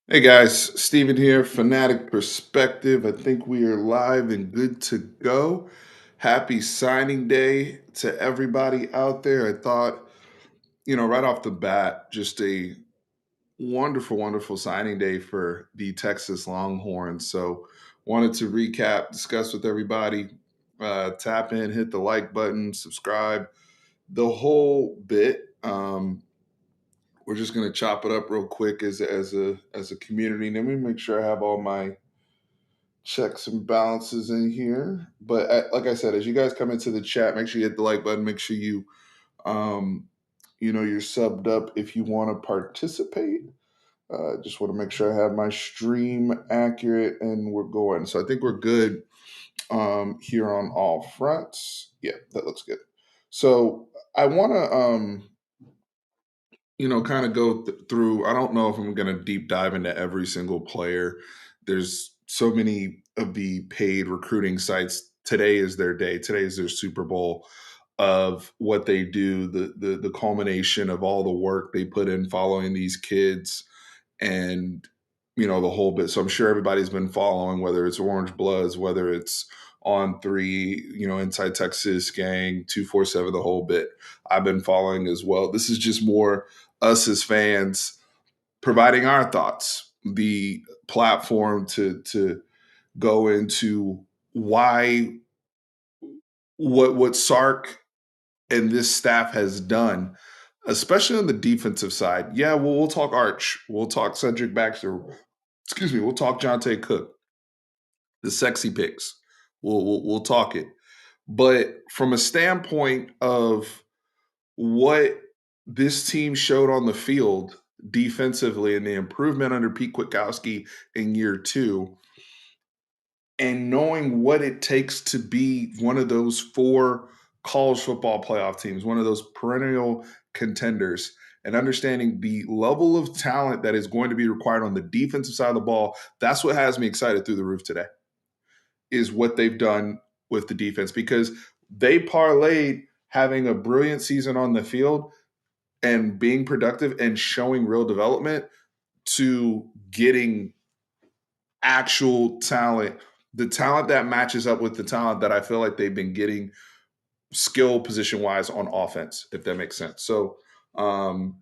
Hey guys, Steven here, Fanatic Perspective. I think we are live and good to go. Happy signing day to everybody out there. I thought, right off the bat, just a wonderful, wonderful signing day for the Texas Longhorns. So, wanted to recap, discuss with everybody, tap in, hit the like button, subscribe, the whole bit. We're just gonna chop it up real quick as a community. Let me make sure I have all my checks and balances in here. But like I said, as you guys come into the chat, make sure you hit the like button. Make sure um, you're subbed up if you want to participate. Just want to make sure I have my stream accurate and we're going. So I think we're good here on all fronts. Yeah, that looks good. So I want to kind of go through. I don't know if I'm going to deep dive into every single player. There's so many of the paid recruiting sites. Today is their day. Today is their Super Bowl of what they do, the culmination of all the work they put in following these kids and the whole bit. So I'm sure everybody's been following, whether it's Orange Bloods, whether it's on three, Inside Texas Gang, 247, the whole bit. I've been following as well. This is just more us as fans providing our thoughts, the platform to go into why what Sark and this staff has done, especially on the defensive side. Yeah, well, we'll talk Arch, we'll talk Cedric Baxter, excuse me, we'll talk Jonte Cook, the sexy picks. We'll talk it. But from a standpoint of what this team showed on the field defensively and the improvement under Pete Kwiatkowski in year two, and knowing what it takes to be one of those four college football playoff teams, one of those perennial contenders, and understanding the level of talent that is going to be required on the defensive side of the ball, that's what has me excited through the roof today, is what they've done with the defense because they parlayed having a brilliant season on the field and being productive and showing real development to getting actual talent, the talent that matches up with the talent that I feel like they've been getting skill position wise on offense, if that makes sense. So um,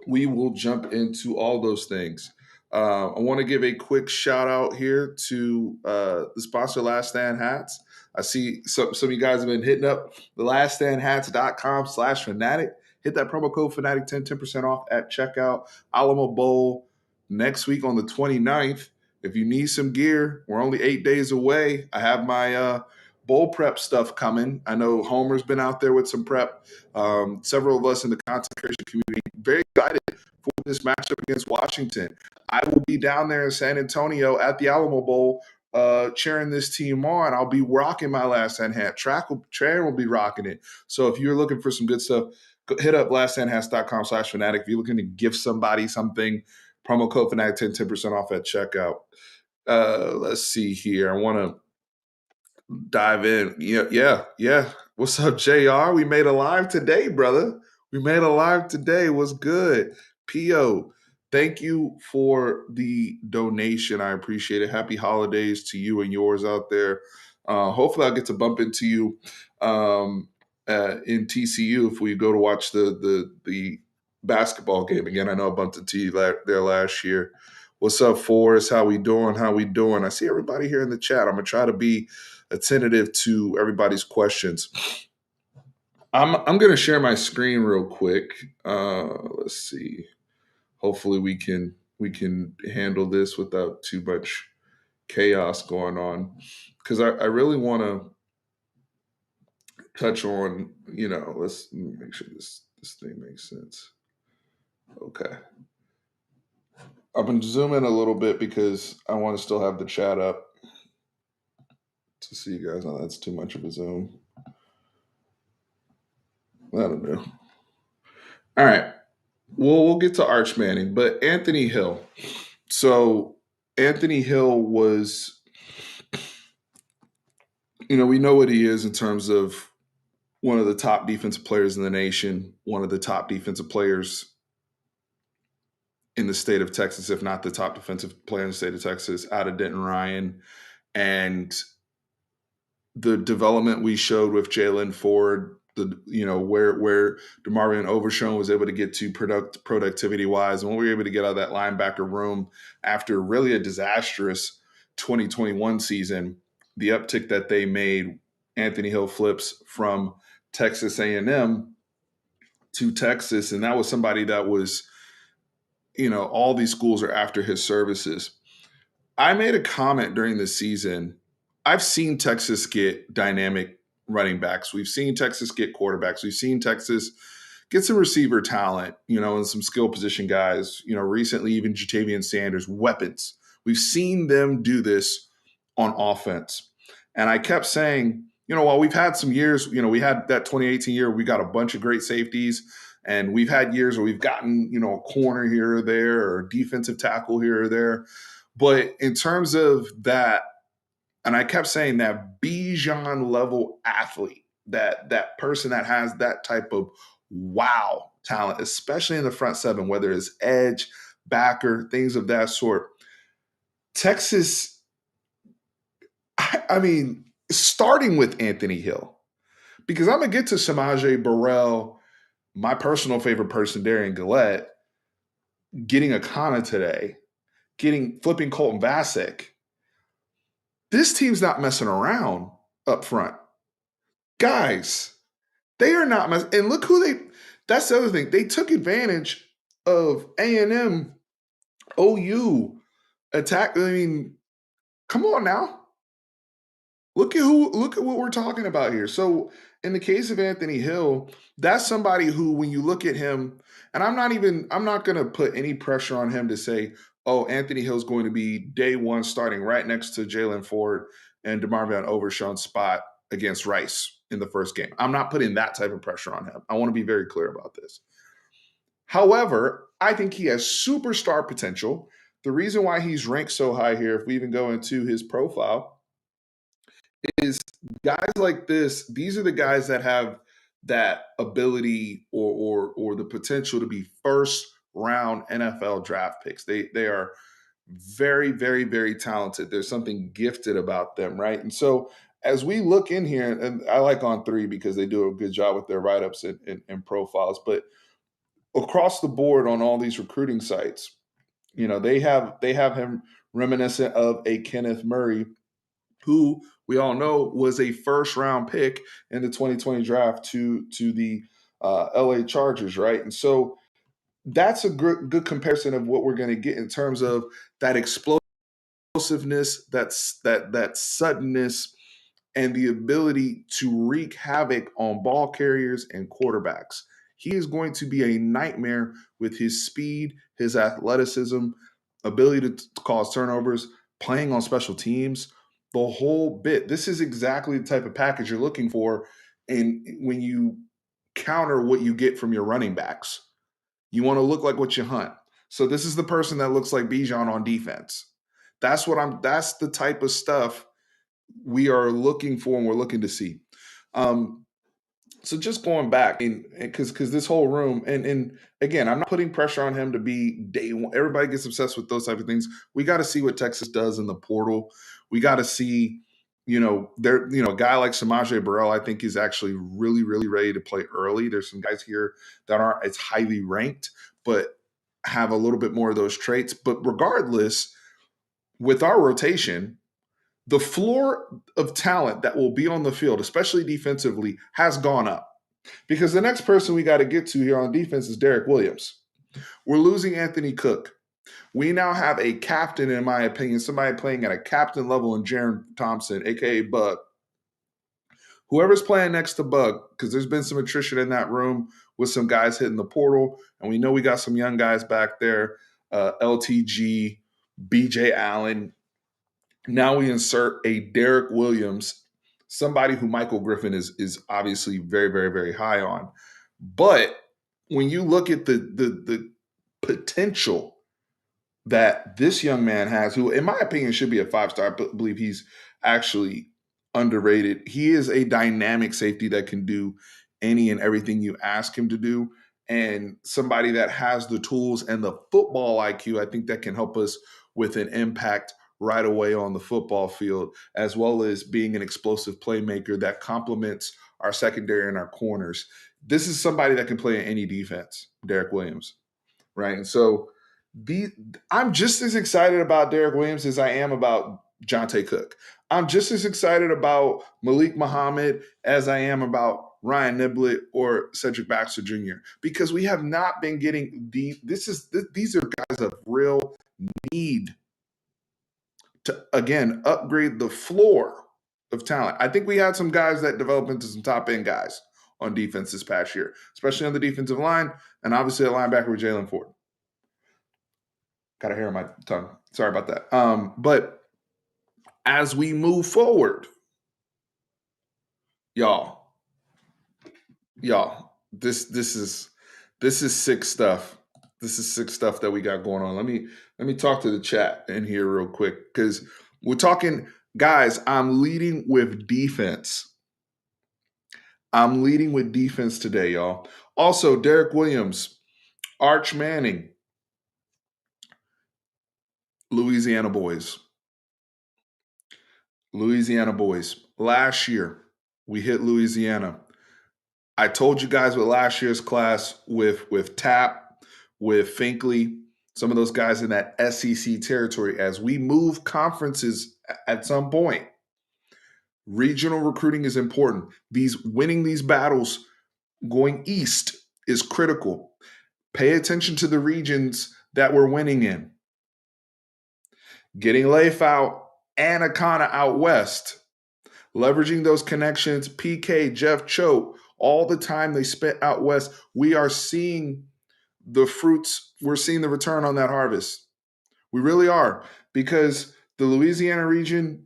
we will jump into all those things. I want to give a quick shout out here to the sponsor, Last Stand Hats. I see some of you guys have been hitting up the laststandhats.com/fanatic. Hit that promo code fanatic 10% off at checkout. Alamo Bowl next week on the 29th. If you need some gear, we're only 8 days away. I have my bowl prep stuff coming. I know Homer's been out there with some prep. Several of us in the content creation community very excited for this matchup against Washington. I will be down there in San Antonio at the Alamo Bowl cheering this team on. I'll be rocking my Last Stand hat. Trey will be rocking it. So if you're looking for some good stuff, hit up laststandhats.com/fanatic. If you're looking to give somebody something, promo code fanatic 10% off at checkout. Let's see here. I want to dive in. Yeah, yeah, yeah. What's up, JR? We made a live today, brother. We made a live today. What's good? PO, thank you for the donation. I appreciate it. Happy holidays to you and yours out there. Hopefully, I'll get to bump into you in TCU if we go to watch the basketball game again. I know I bumped into you there last year. What's up, Forrest? How we doing? How we doing? I see everybody here in the chat. I'm gonna try to be attentive to everybody's questions. I'm gonna share my screen real quick. Let's see. Hopefully we can handle this without too much chaos going on. Because I really want to touch on, let's make sure this thing makes sense. Okay. I'm gonna zoom in a little bit because I want to still have the chat up to see you guys. No, that's too much of a zoom. I don't know. All right. Well, we'll get to Arch Manning, but Anthony Hill. So Anthony Hill was, we know what he is in terms of one of the top defensive players in the nation, one of the top defensive players in the state of Texas, if not the top defensive player in the state of Texas, out of Denton Ryan. And the development we showed with Jalen Ford, where DeMarvion Overshown was able to get to productivity wise, and when we were able to get out of that linebacker room after really a disastrous 2021 season, the uptick that they made, Anthony Hill flips from Texas A&M to Texas, and that was somebody that was, all these schools are after his services. I made a comment during the season. I've seen Texas get dynamic running backs. We've seen Texas get quarterbacks. We've seen Texas get some receiver talent, and some skill position guys. Recently even Jatavian Sanders, weapons. We've seen them do this on offense. And I kept saying, while we've had some years, we had that 2018 year, we got a bunch of great safeties. And we've had years where we've gotten, a corner here or there or defensive tackle here or there. But in terms of that, and I kept saying that Bijan level athlete, that person that has that type of wow talent, especially in the front seven, whether it's edge, backer, things of that sort. Texas, I mean, starting with Anthony Hill, because I'm gonna get to Samaje Burrell, my personal favorite person, Darian Gillette, getting a Kana today, flipping Colton Vasek. This team's not messing around up front. Guys, they are not messing. And look who they, that's the other thing. They took advantage of A&M, OU attack. I mean, come on now. Look at what we're talking about here. So in the case of Anthony Hill, that's somebody who, when you look at him, and I'm not gonna put any pressure on him to say, oh, Anthony Hill's going to be day one starting right next to Jalen Ford and DeMarvion Overshown's spot against Rice in the first game. I'm not putting that type of pressure on him. I want to be very clear about this. However, I think he has superstar potential. The reason why he's ranked so high here, if we even go into his profile, is guys like this. These are the guys that have that ability or the potential to be first round NFL draft picks. They are very, very, very talented. There's something gifted about them, right? And so as we look in here, and I like On Three because they do a good job with their write ups and profiles, but across the board on all these recruiting sites, they have him reminiscent of a Kenneth Murray, who we all know was a first round pick in the 2020 draft to the LA Chargers, right? And so that's a good comparison of what we're going to get in terms of that explosiveness, that suddenness, and the ability to wreak havoc on ball carriers and quarterbacks. He is going to be a nightmare with his speed, his athleticism, ability to cause turnovers, playing on special teams, the whole bit. This is exactly the type of package you're looking for. And when you counter what you get from your running backs, you want to look like what you hunt. So this is the person that looks like Bijan on defense. That's the type of stuff we are looking for and we're looking to see. Um, so just going back, and because this whole room, and again, I'm not putting pressure on him to be day one. Everybody gets obsessed with those type of things. We got to see what Texas does in the portal. We got to see, a guy like Samaje Burrell, I think is actually really, really ready to play early. There's some guys here that aren't as highly ranked, but have a little bit more of those traits. But regardless, with our rotation, the floor of talent that will be on the field, especially defensively, has gone up. Because the next person we got to get to here on defense is Derek Williams. We're losing Anthony Cook. We now have a captain, in my opinion, somebody playing at a captain level in Jaron Thompson, aka Bug. Whoever's playing next to Bug, because there's been some attrition in that room with some guys hitting the portal, and we know we got some young guys back there, LTG, BJ Allen. Now we insert a Derek Williams, somebody who Michael Griffin is obviously very, very, very high on. But when you look at the potential that this young man has, who in my opinion should be a 5-star, I believe he's actually underrated. He is a dynamic safety that can do any and everything you ask him to do. and somebody that has the tools and the football IQ, I think that can help us with an impact right away on the football field, as well as being an explosive playmaker that complements our secondary and our corners. This is somebody that can play in any defense, Derek Williams, right? And so the I'm just as excited about Derek Williams as I am about Jonte Cook. I'm just as excited about Malik Muhammad as I am about Ryan Niblett or Cedric Baxter Jr. because we have not been getting these are guys of real need to again upgrade the floor of talent. I think we had some guys that developed into some top end guys on defense this past year, especially on the defensive line, and obviously at linebacker with Jalen Ford. Got a hair on my tongue. Sorry about that. But as we move forward, y'all, this is sick stuff. This is sick stuff that we got going on. Let me talk to the chat in here real quick because we're talking, guys. I'm leading with defense. I'm leading with defense today, y'all. Also, Derek Williams, Arch Manning, Louisiana boys. Louisiana boys. Last year, we hit Louisiana. I told you guys with last year's class with Tap, with Finkley, some of those guys in that SEC territory, as we move conferences at some point, regional recruiting is important. These winning these battles going east is critical. Pay attention to the regions that we're winning in. Getting Leif out, Anacona out west, leveraging those connections, PK, Jeff Choate, all the time they spent out west, we are seeing the fruits. We're seeing the return on that harvest. We really are, because the Louisiana region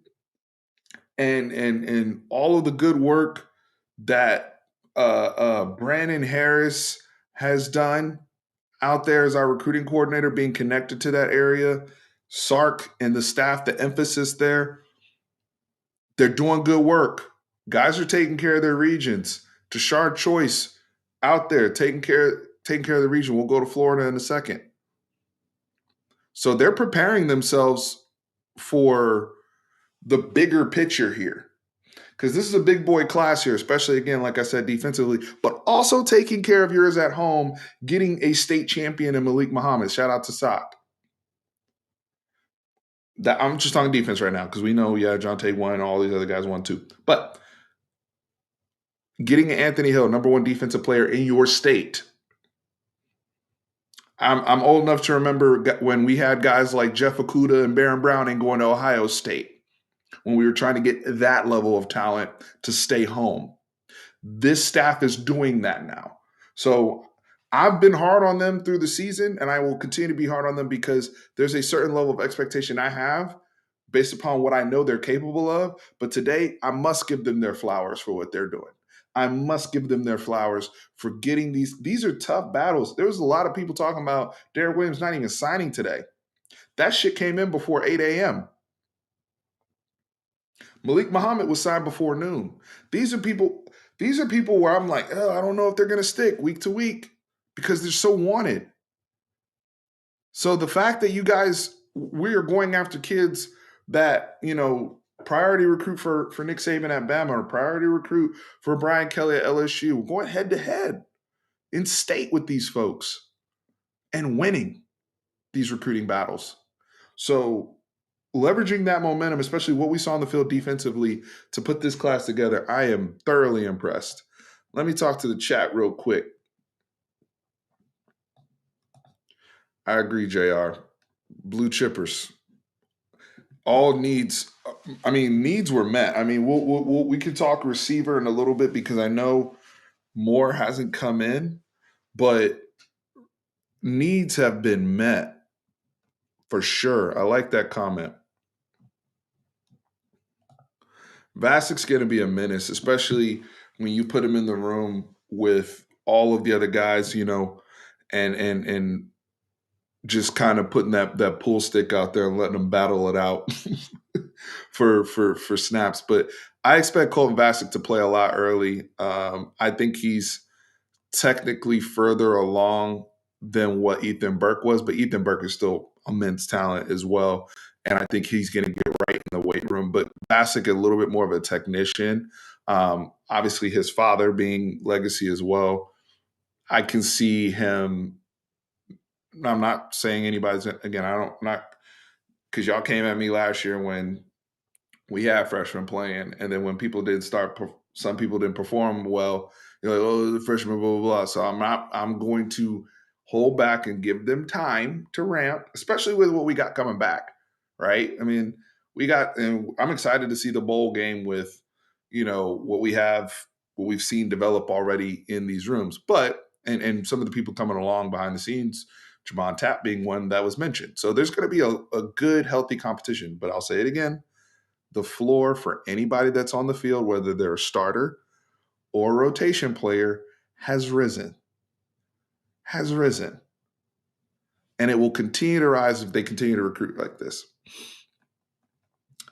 and all of the good work that Brandon Harris has done out there as our recruiting coordinator, being connected to that area, Sark and the staff, the emphasis there, they're doing good work. Guys are taking care of their regions. Tashard Choice out there taking care of the region. We'll go to Florida in a second. So they're preparing themselves for the bigger picture here. Because this is a big boy class here, especially, again, like I said, defensively, but also taking care of yours at home, getting a state champion in Malik Muhammad. Shout out to Sock. That I'm just talking defense right now because we know, yeah, Jonte won and all these other guys won too. But getting Anthony Hill, number one defensive player in your state. I'm old enough to remember when we had guys like Jeff Okuda and Baron Browning going to Ohio State, when we were trying to get that level of talent to stay home. This staff is doing that now. So I've been hard on them through the season, and I will continue to be hard on them because there's a certain level of expectation I have based upon what I know they're capable of. But today, I must give them their flowers for what they're doing. I must give them their flowers for getting these. These are tough battles. There was a lot of people talking about Derek Williams not even signing today. That shit came in before 8 a.m. Malik Muhammad was signed before noon. These are people. These are people where I'm like, oh, I don't know if they're going to stick week to week because they're so wanted. So the fact that you guys, we are going after kids that, priority recruit for Nick Saban at Bama, or priority recruit for Brian Kelly at LSU. We're going head to head in state with these folks and winning these recruiting battles. So leveraging that momentum, especially what we saw on the field defensively, to put this class together, I am thoroughly impressed. Let me talk to the chat real quick. I agree, JR. Blue chippers. All needs. Needs were met. We can talk receiver in a little bit because I know more hasn't come in, but needs have been met for sure. I like that comment. Vasic's going to be a menace, especially when you put him in the room with all of the other guys, and just kind of putting that pull stick out there and letting them battle it out for snaps. But I expect Colton Vasic to play a lot early. I think he's technically further along than what Ethan Burke was, but Ethan Burke is still immense talent as well. And I think he's going to get right in the weight room. But Bassick, a little bit more of a technician. Obviously, his father being legacy as well. I can see him. I'm not saying anybody's again. I don't not because y'all came at me last year when we had freshmen playing, and then when people did start, some people didn't perform well. You're like, oh, the freshman, blah blah blah. So I'm not. I'm going to hold back and give them time to ramp, especially with what we got coming back. Right? I mean, we got, and I'm excited to see the bowl game with, what we have, what we've seen develop already in these rooms. But and some of the people coming along behind the scenes, Jamon Tap being one that was mentioned. So there's going to be a good, healthy competition. But I'll say it again, the floor for anybody that's on the field, whether they're a starter or a rotation player, has risen. Has risen. And it will continue to rise if they continue to recruit like this.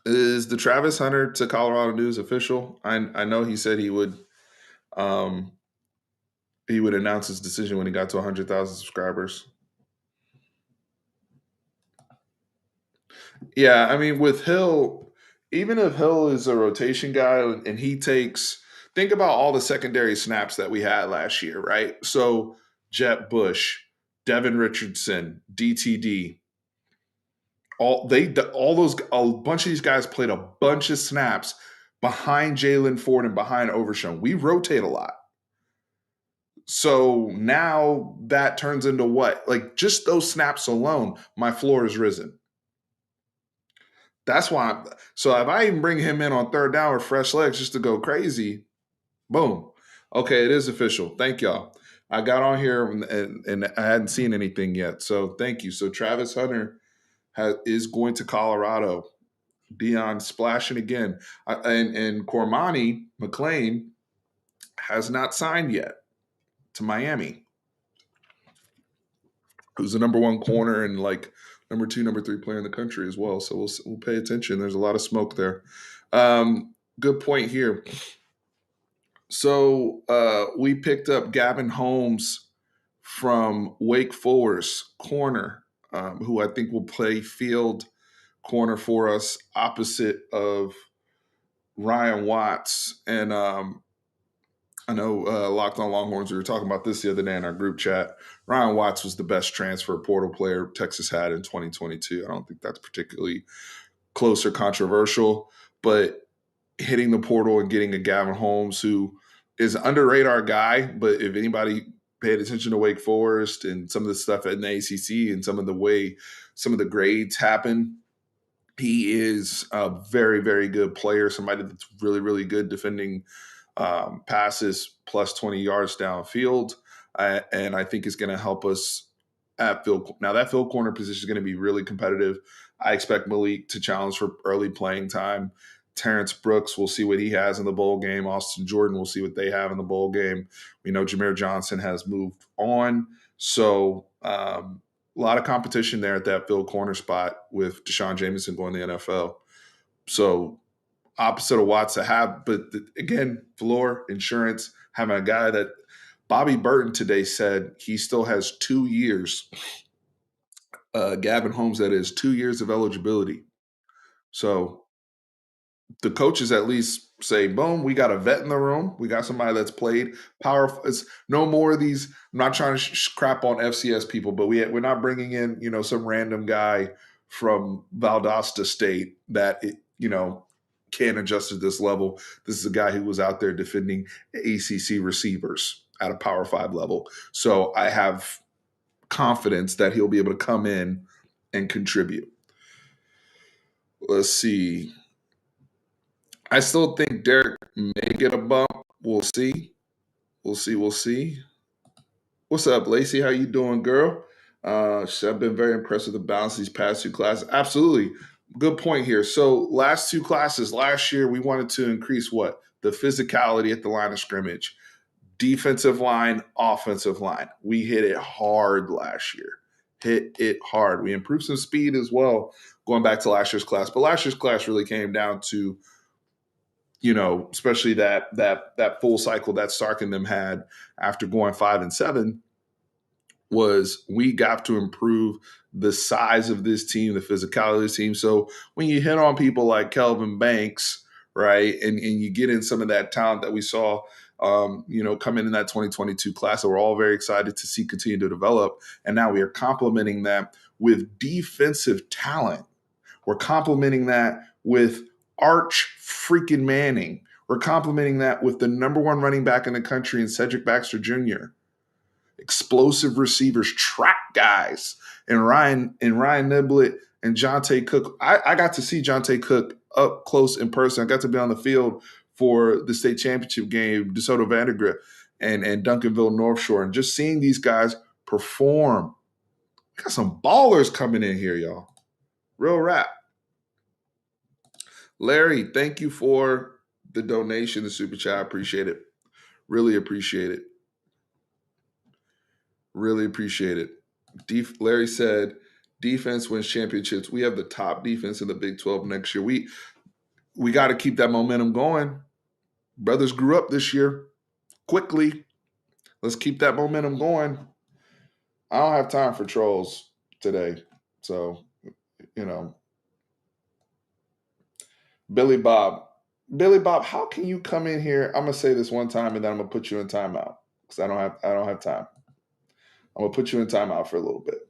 Is the Travis Hunter to Colorado News official? I know he said um, he would announce his decision when he got to 100,000 subscribers. Yeah, I mean, with Hill, even if Hill is a rotation guy and he takes, think about all the secondary snaps that we had last year, right? So Jet Bush, Devin Richardson, DTD, all those, a bunch of these guys played a bunch of snaps behind Jalen Ford and behind Overshown. We rotate a lot. So now that turns into what? Like just those snaps alone, my floor has risen. That's why. So if I even bring him in on third down with fresh legs just to go crazy, boom. Okay, it is official. Thank y'all. I got on here and I hadn't seen anything yet. So thank you. So Travis Hunter is going to Colorado. Dion splashing again. And Cormani McLean has not signed yet to Miami, who's the number one corner and like number two, number three player in the country as well. So we'll pay attention. There's a lot of smoke there. Good point here. So we picked up Gavin Holmes from Wake Forest corner, who I think will play field corner for us opposite of Ryan Watts. And I know Locked on Longhorns, we were talking about this the other day in our group chat. Ryan Watts was the best transfer portal player Texas had in 2022. I don't think that's particularly close or controversial, but hitting the portal and getting a Gavin Holmes who is an under radar guy, but if anybody paid attention to Wake Forest and some of the stuff in the ACC and some of the way some of the grades happen, he is a very, very good player, somebody that's really, really good defending passes plus 20 yards downfield. And I think is going to help us at field. Now, that field corner position is going to be really competitive. I expect Malik to challenge for early playing time. Terrence Brooks, we'll see what he has in the bowl game. Austin Jordan, we'll see what they have in the bowl game. We know Jameer Johnson has moved on. So, a lot of competition there at that field corner spot with Deshaun Jameson going to the NFL. So opposite of Watts to have, but again, floor insurance, having a guy that Bobby Burton today said he still has 2 years. Gavin Holmes, that is 2 years of eligibility. So the coaches at least say, boom, we got a vet in the room. We got somebody that's played powerful. It's no more of these. I'm not trying to crap on FCS people, but we're not bringing in, some random guy from Valdosta State that, can't adjust to this level. This is a guy who was out there defending ACC receivers at a Power 5 level. So I have confidence that he'll be able to come in and contribute. Let's see. I still think Derek may get a bump. We'll see. We'll see. We'll see. What's up, Lacey? How you doing, girl? I've been very impressed with the balance these past two classes. Absolutely. Good point here. So last two classes, last year, we wanted to increase what? The physicality at the line of scrimmage. Defensive line, offensive line. We hit it hard last year. Hit it hard. We improved some speed as well, going back to last year's class. But last year's class really came down to especially that full cycle that Sark and them had after going 5-7, was we got to improve the size of this team, the physicality of this team. So when you hit on people like Kelvin Banks, right, and you get in some of that talent that we saw, come in that 2022 class that we're all very excited to see continue to develop, and now we are complementing that with defensive talent. We're complementing that with Arch freaking Manning. We're complementing that with the number one running back in the country in Cedric Baxter Jr., explosive receivers, track guys, and Ryan Niblett and Jonte Cook. I got to see Jonte Cook up close in person. I got to be on the field for the state championship game, DeSoto Vandergrift and Duncanville North Shore, and just seeing these guys perform. We got some ballers coming in here, y'all. Real rap. Larry, thank you for the donation, the super chat. I appreciate it. Really appreciate it. Really appreciate it. Larry said, defense wins championships. We have the top defense in the Big 12 next year. We got to keep that momentum going. Brothers grew up this year quickly. Let's keep that momentum going. I don't have time for trolls today. So, you know, Billy Bob. Billy Bob, how can you come in here? I'm gonna say this one time and then I'm gonna put you in timeout because I don't have time. I'm gonna put you in timeout for a little bit.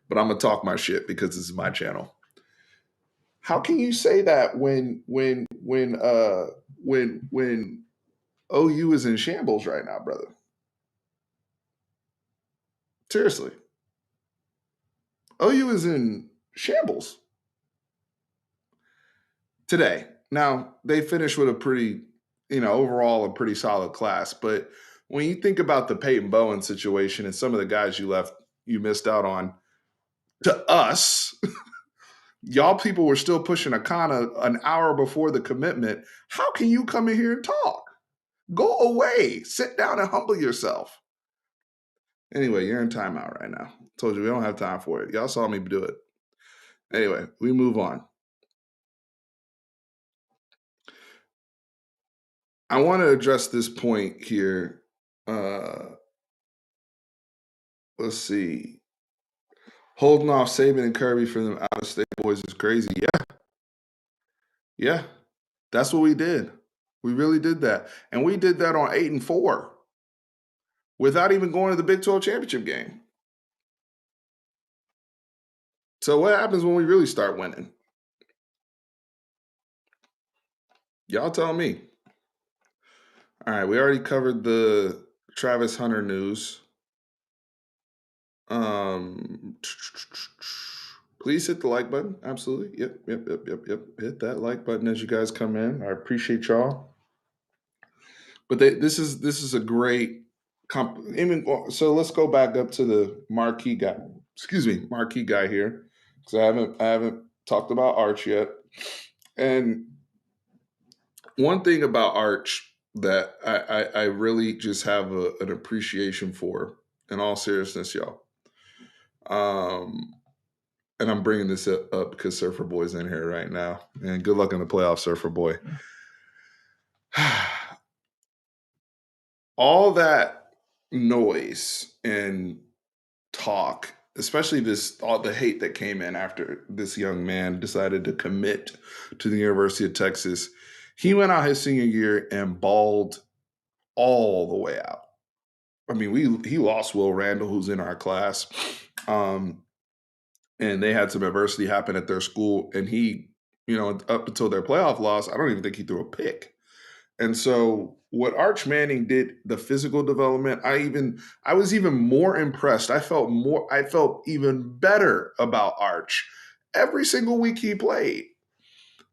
But I'm gonna talk my shit because this is my channel. How can you say that when OU is in shambles right now, brother? Seriously. OU is in shambles today. Now, they finished with a pretty, overall a pretty solid class. But when you think about the Peyton Bowen situation and some of the guys you missed out on, to us, y'all people were still pushing Akana an hour before the commitment. How can you come in here and talk? Go away. Sit down and humble yourself. Anyway, you're in timeout right now. Told you we don't have time for it. Y'all saw me do it. Anyway, we move on. I want to address this point here. Let's see. Holding off Saban and Kirby for them out of state boys is crazy. Yeah. Yeah. That's what we did. We really did that. And we did that on 8-4 without even going to the Big 12 championship game. So what happens when we really start winning? Y'all tell me. All right, we already covered the Travis Hunter news. Please hit the like button. Absolutely. Yep. Hit that like button as you guys come in. I appreciate y'all. But this is a great so let's go back up to the marquee guy. Excuse me, marquee guy here, because I haven't talked about Arch yet. And one thing about Arch that I really just have an appreciation for, in all seriousness, y'all. And I'm bringing this up because Surfer Boy's in here right now. And good luck in the playoffs, Surfer Boy. All that noise and talk, especially all the hate that came in after this young man decided to commit to the University of Texas. He went out his senior year and balled all the way out. I mean, he lost Will Randall, who's in our class. And they had some adversity happen at their school. And he, up until their playoff loss, I don't even think he threw a pick. And so what Arch Manning did, the physical development, I was even more impressed. I felt even better about Arch every single week he played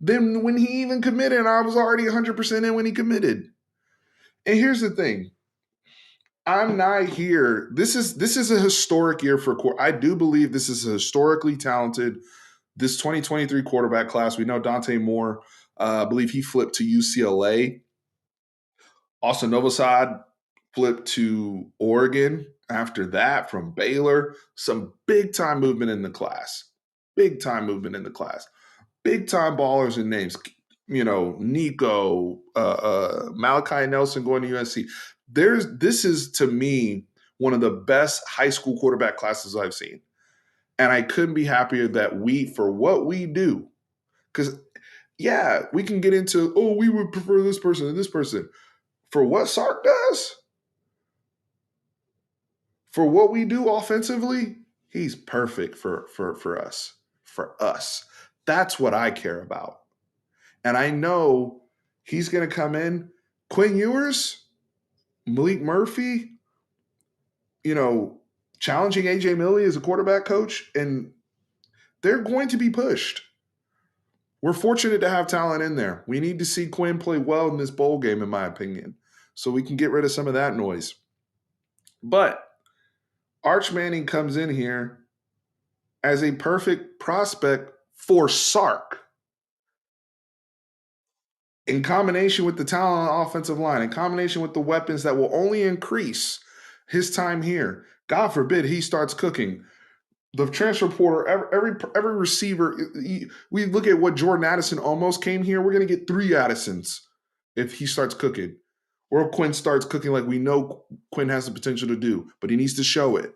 than when he even committed. I was already 100% in when he committed. And here's the thing. I'm not here. This is a historic year for I do believe this is a historically talented, this 2023 quarterback class. We know Dante Moore, I believe he flipped to UCLA. Austin Novosad flipped to Oregon after that from Baylor. Some big time movement in the class. Big time movement in the class. Big time ballers and names. Nico, Malachi Nelson going to USC. This is to me one of the best high school quarterback classes I've seen. And I couldn't be happier that for what we do, because yeah, we can get into, oh, we would prefer this person and this person. For what Sark does, for what we do offensively, he's perfect for us. For us. That's what I care about. And I know he's gonna come in. Quinn Ewers, Malik Murphy, you know, challenging AJ Millie as a quarterback coach, and they're going to be pushed. We're fortunate to have talent in there. We need to see Quinn play well in this bowl game, in my opinion, so we can get rid of some of that noise. But Arch Manning comes in here as a perfect prospect for Sark in combination with the talent on the offensive line, in combination with the weapons that will only increase his time here. God forbid he starts cooking. The transfer portal, every receiver. We look at what Jordan Addison almost came here. We're going to get 3 Addisons if he starts cooking, or if Quinn starts cooking like we know Quinn has the potential to do, but he needs to show it.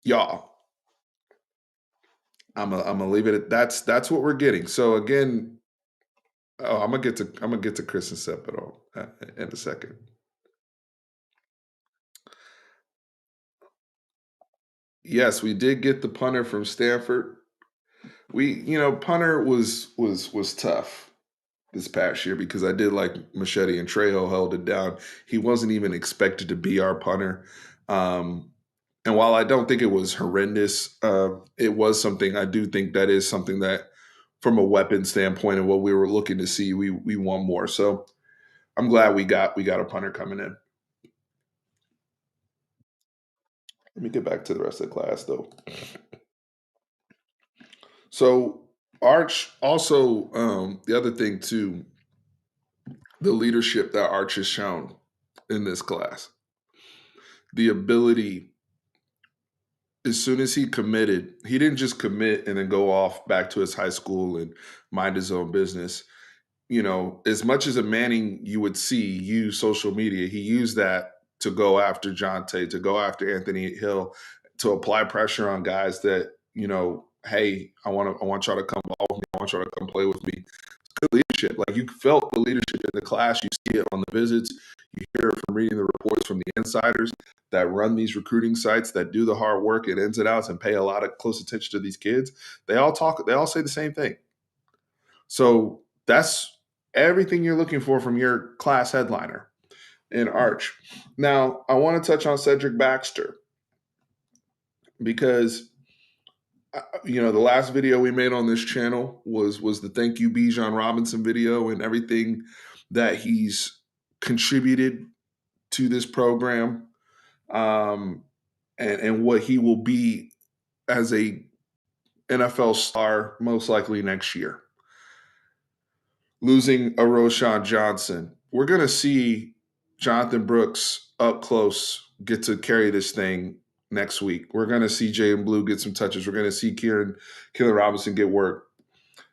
Y'all, I'm gonna leave it at that's what we're getting. So again, oh, I'm gonna get to Chris and Sepidol in a second. Yes, we did get the punter from Stanford. Punter was tough this past year because I did like Machete and Trejo held it down. He wasn't even expected to be our punter. And while I don't think it was horrendous, it was something. I do think that is something that, from a weapon standpoint and what we were looking to see, we want more. So I'm glad we got a punter coming in. Let me get back to the rest of the class though. So Arch also, the other thing too, the leadership that Arch has shown in this class, the ability. As soon as he committed, he didn't just commit and then go off back to his high school and mind his own business. As much as a Manning you would see use social media, he used that to go after Jonte, to go after Anthony Hill, to apply pressure on guys that, hey, I want y'all to come ball with me. I want y'all to come play with me. Good leadership. Like, you felt the leadership in the class. You see it on the visits. You hear it from reading the reports from the insiders that run these recruiting sites, that do the hard work and ins and outs and pay a lot of close attention to these kids. They all say the same thing. So that's everything you're looking for from your class headliner in Arch. Now, I want to touch on Cedric Baxter because the last video we made on this channel was the thank you Bijan Robinson video, and everything that he's contributed to this program, and what he will be as a NFL star most likely next year. Losing a Roshan Johnson, we're going to see Jonathan Brooks up close get to carry this thing next week. We're going to see Jaden Blue get some touches. We're going to see Kieran Robinson get work.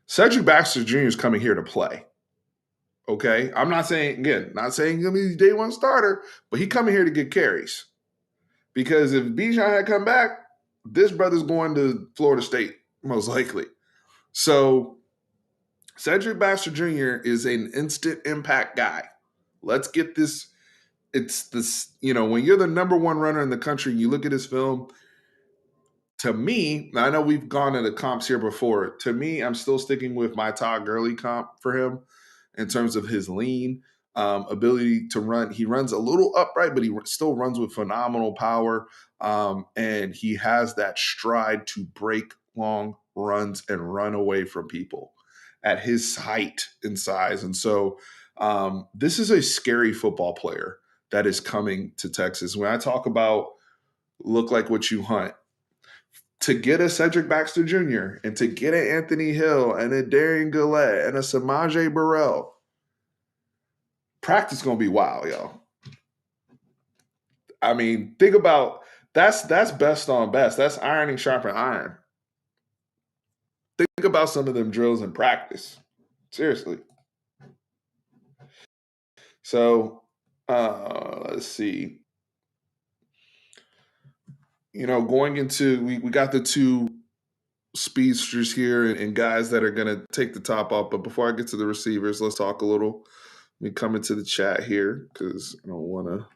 Cedric Baxter Jr. is coming here to play. Okay, I'm not saying he's gonna be day one starter, but he coming here to get carries. Because if Bijan had come back, this brother's going to Florida State most likely. So Cedric Baxter Jr. is an instant impact guy. Let's get this. It's this, when you're the number one runner in the country, you look at his film. To me, I know we've gone into comps here before. To me, I'm still sticking with my Todd Gurley comp for him in terms of his lean, ability to run. He runs a little upright, but he still runs with phenomenal power. And he has that stride to break long runs and run away from people at his height and size. And so this is a scary football player that is coming to Texas. When I talk about look like what you hunt, to get a Cedric Baxter Jr. and to get an Anthony Hill and a Darian Gillette and a Samaje Burrell, practice gonna be wild, yo. I mean, think about that's best on best. That's ironing sharpen iron. Think about some of them drills in practice. Seriously. So let's see. Going into we got the two speedsters here and guys that are gonna take the top off. But before I get to the receivers, let's talk a little. Let me come into the chat here because I don't wanna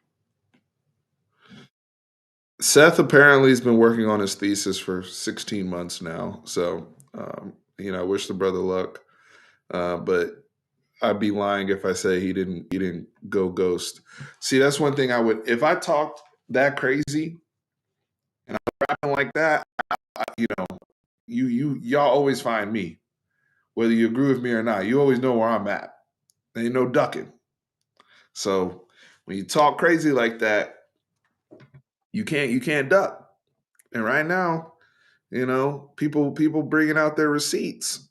Seth apparently has been working on his thesis for 16 months now. So I wish the brother luck. But I'd be lying if I say he didn't go ghost. See, that's one thing I would if I talked that crazy and I'm rapping like that, you know, y'all always find me. Whether you agree with me or not, you always know where I'm at. There ain't no ducking. So when you talk crazy like that, you can't duck. And right now, people bringing out their receipts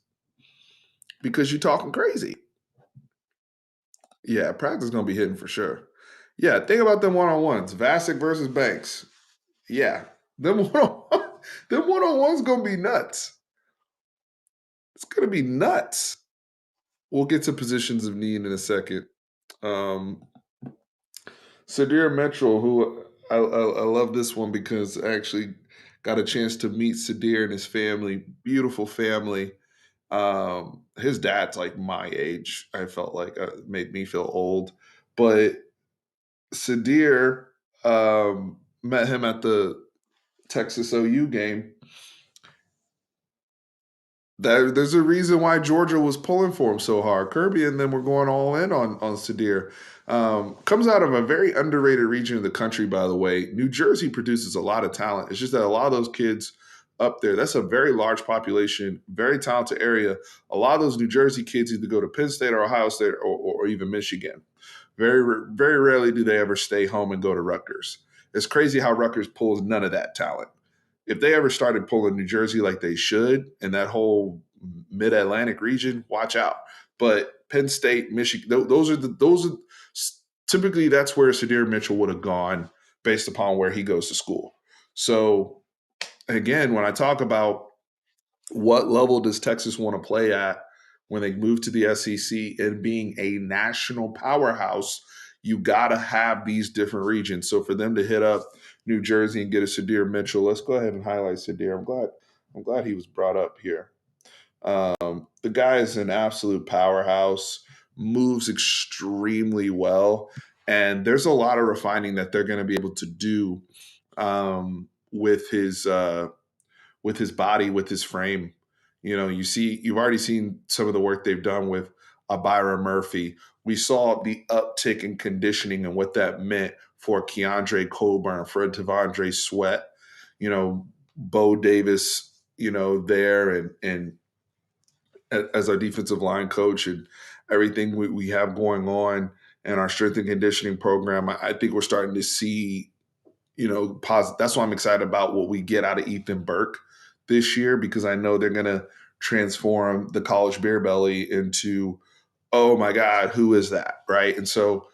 because you're talking crazy. Yeah, practice gonna be hitting for sure. Yeah, think about them one on ones. Vasic versus Banks. Yeah, them one on them one on ones gonna be nuts. It's gonna be nuts. We'll get to positions of need in a second. Um, Sadir Mitchell, who I love this one because I actually got a chance to meet Sadir and his family. Beautiful family. His dad's like my age. I felt like made me feel old, but Sadir met him at the Texas OU game. There's a reason why Georgia was pulling for him so hard. Kirby and them were going all in on Sadir. Comes out of a very underrated region of the country, by the way. New Jersey produces a lot of talent. It's just that a lot of those kids up there, that's a very large population, very talented area. A lot of those New Jersey kids either go to Penn State or Ohio State or even Michigan. Very rarely do they ever stay home and go to Rutgers. It's crazy how Rutgers pulls none of that talent. If they ever started pulling New Jersey like they should, and that whole Mid Atlantic region, watch out. But Penn State, Michigan, those are typically that's where Sadir Mitchell would have gone based upon where he goes to school. So again, when I talk about what level does Texas want to play at when they move to the SEC and being a national powerhouse, you got to have these different regions. So for them to hit up New Jersey and get a Sadir Mitchell, let's go ahead and highlight Sadir. I'm glad he was brought up here. The guy is an absolute powerhouse, moves extremely well, and there's a lot of refining that they're going to be able to do with his body, with his frame. You've already seen some of the work they've done with a Byron Murphy. We saw the uptick in conditioning and what that meant for Keandre Coburn, for Devondre Sweat, Bo Davis, there and as our defensive line coach and everything we have going on and our strength and conditioning program. I think we're starting to see positive. That's why I'm excited about what we get out of Ethan Burke this year because I know they're going to transform the college beer belly into, oh my God, who is that? Right. And so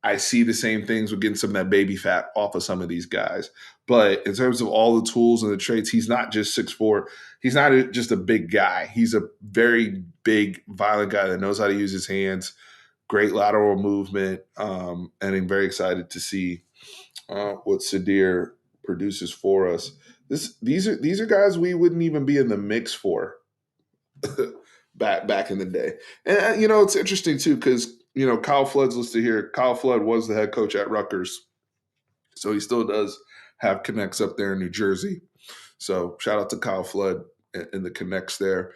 I see the same things with getting some of that baby fat off of some of these guys. But in terms of all the tools and the traits, he's not just 6'4". He's not just a big guy. He's a very big, violent guy that knows how to use his hands, great lateral movement. And I'm very excited to see what Sadir produces for us. These are guys we wouldn't even be in the mix for back in the day. And it's interesting too because Kyle Flood's listed here. Kyle Flood was the head coach at Rutgers, so he still does have connects up there in New Jersey. So shout out to Kyle Flood and the connects there.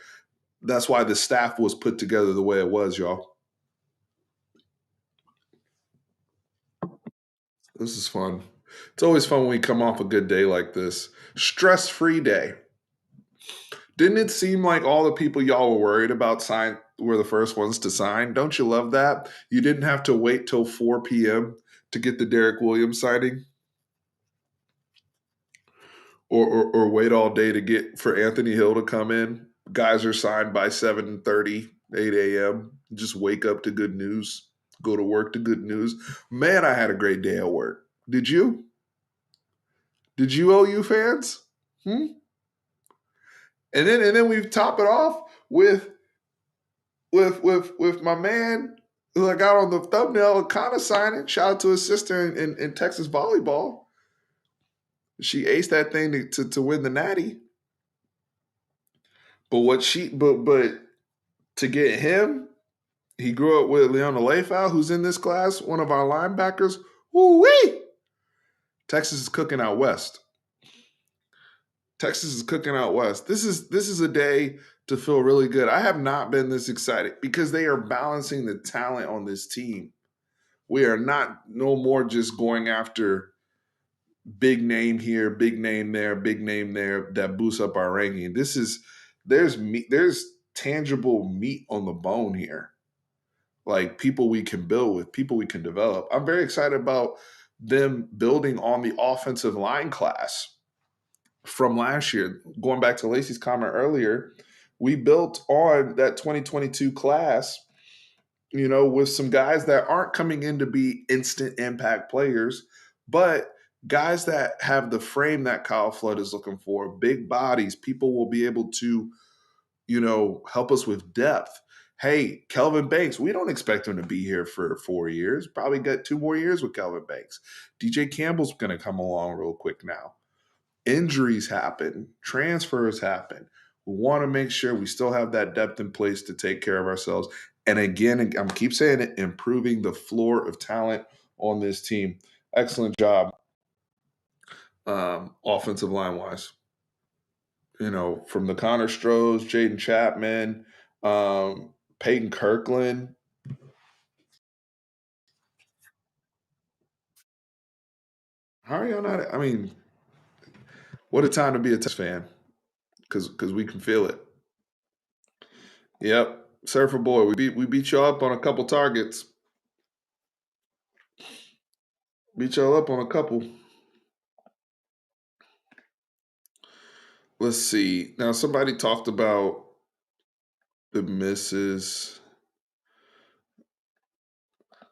That's why the staff was put together the way it was, y'all. This is fun. It's always fun when we come off a good day like this. Stress-free day. Didn't it seem like all the people y'all were worried about were the first ones to sign? Don't you love that? You didn't have to wait till 4 p.m. to get the Derek Williams signing, or wait all day to get for Anthony Hill to come in. Guys are signed by 7:30, 8 a.m. Just wake up to good news. Go to work to good news. Man, I had a great day at work. Did you? Did you OU fans? Hmm? And then we top it off with my man who I got on the thumbnail, kind of signing. Shout out to his sister in Texas volleyball. She aced that thing to win the natty. But to get him, he grew up with Leona Leifau, who's in this class, one of our linebackers. Woo wee! Texas is cooking out west. Texas is cooking out west. This is a day to feel really good. I have not been this excited because they are balancing the talent on this team. We are not no more just going after big name here, big name there, big name there that boosts up our ranking. There's meat, there's tangible meat on the bone here. Like people we can build with, people we can develop. I'm very excited about them building on the offensive line class from last year. Going back to Lacey's comment earlier, we built on that 2022 class, with some guys that aren't coming in to be instant impact players, but guys that have the frame that Kyle Flood is looking for, big bodies, people will be able to, help us with depth. Hey, Kelvin Banks, we don't expect him to be here for 4 years. Probably got 2 more years with Kelvin Banks. DJ Campbell's going to come along real quick now. Injuries happen, transfers happen. We want to make sure we still have that depth in place to take care of ourselves. And again, I'm keep saying it, improving the floor of talent on this team. Excellent job, offensive line wise. From the Connor Strohs, Jaden Chapman, Peyton Kirkland. How are y'all not? I mean, what a time to be a Texas fan, because we can feel it. Yep, Surfer boy, we beat y'all up on a couple targets. Beat y'all up on a couple. Let's see. Now somebody talked about the misses.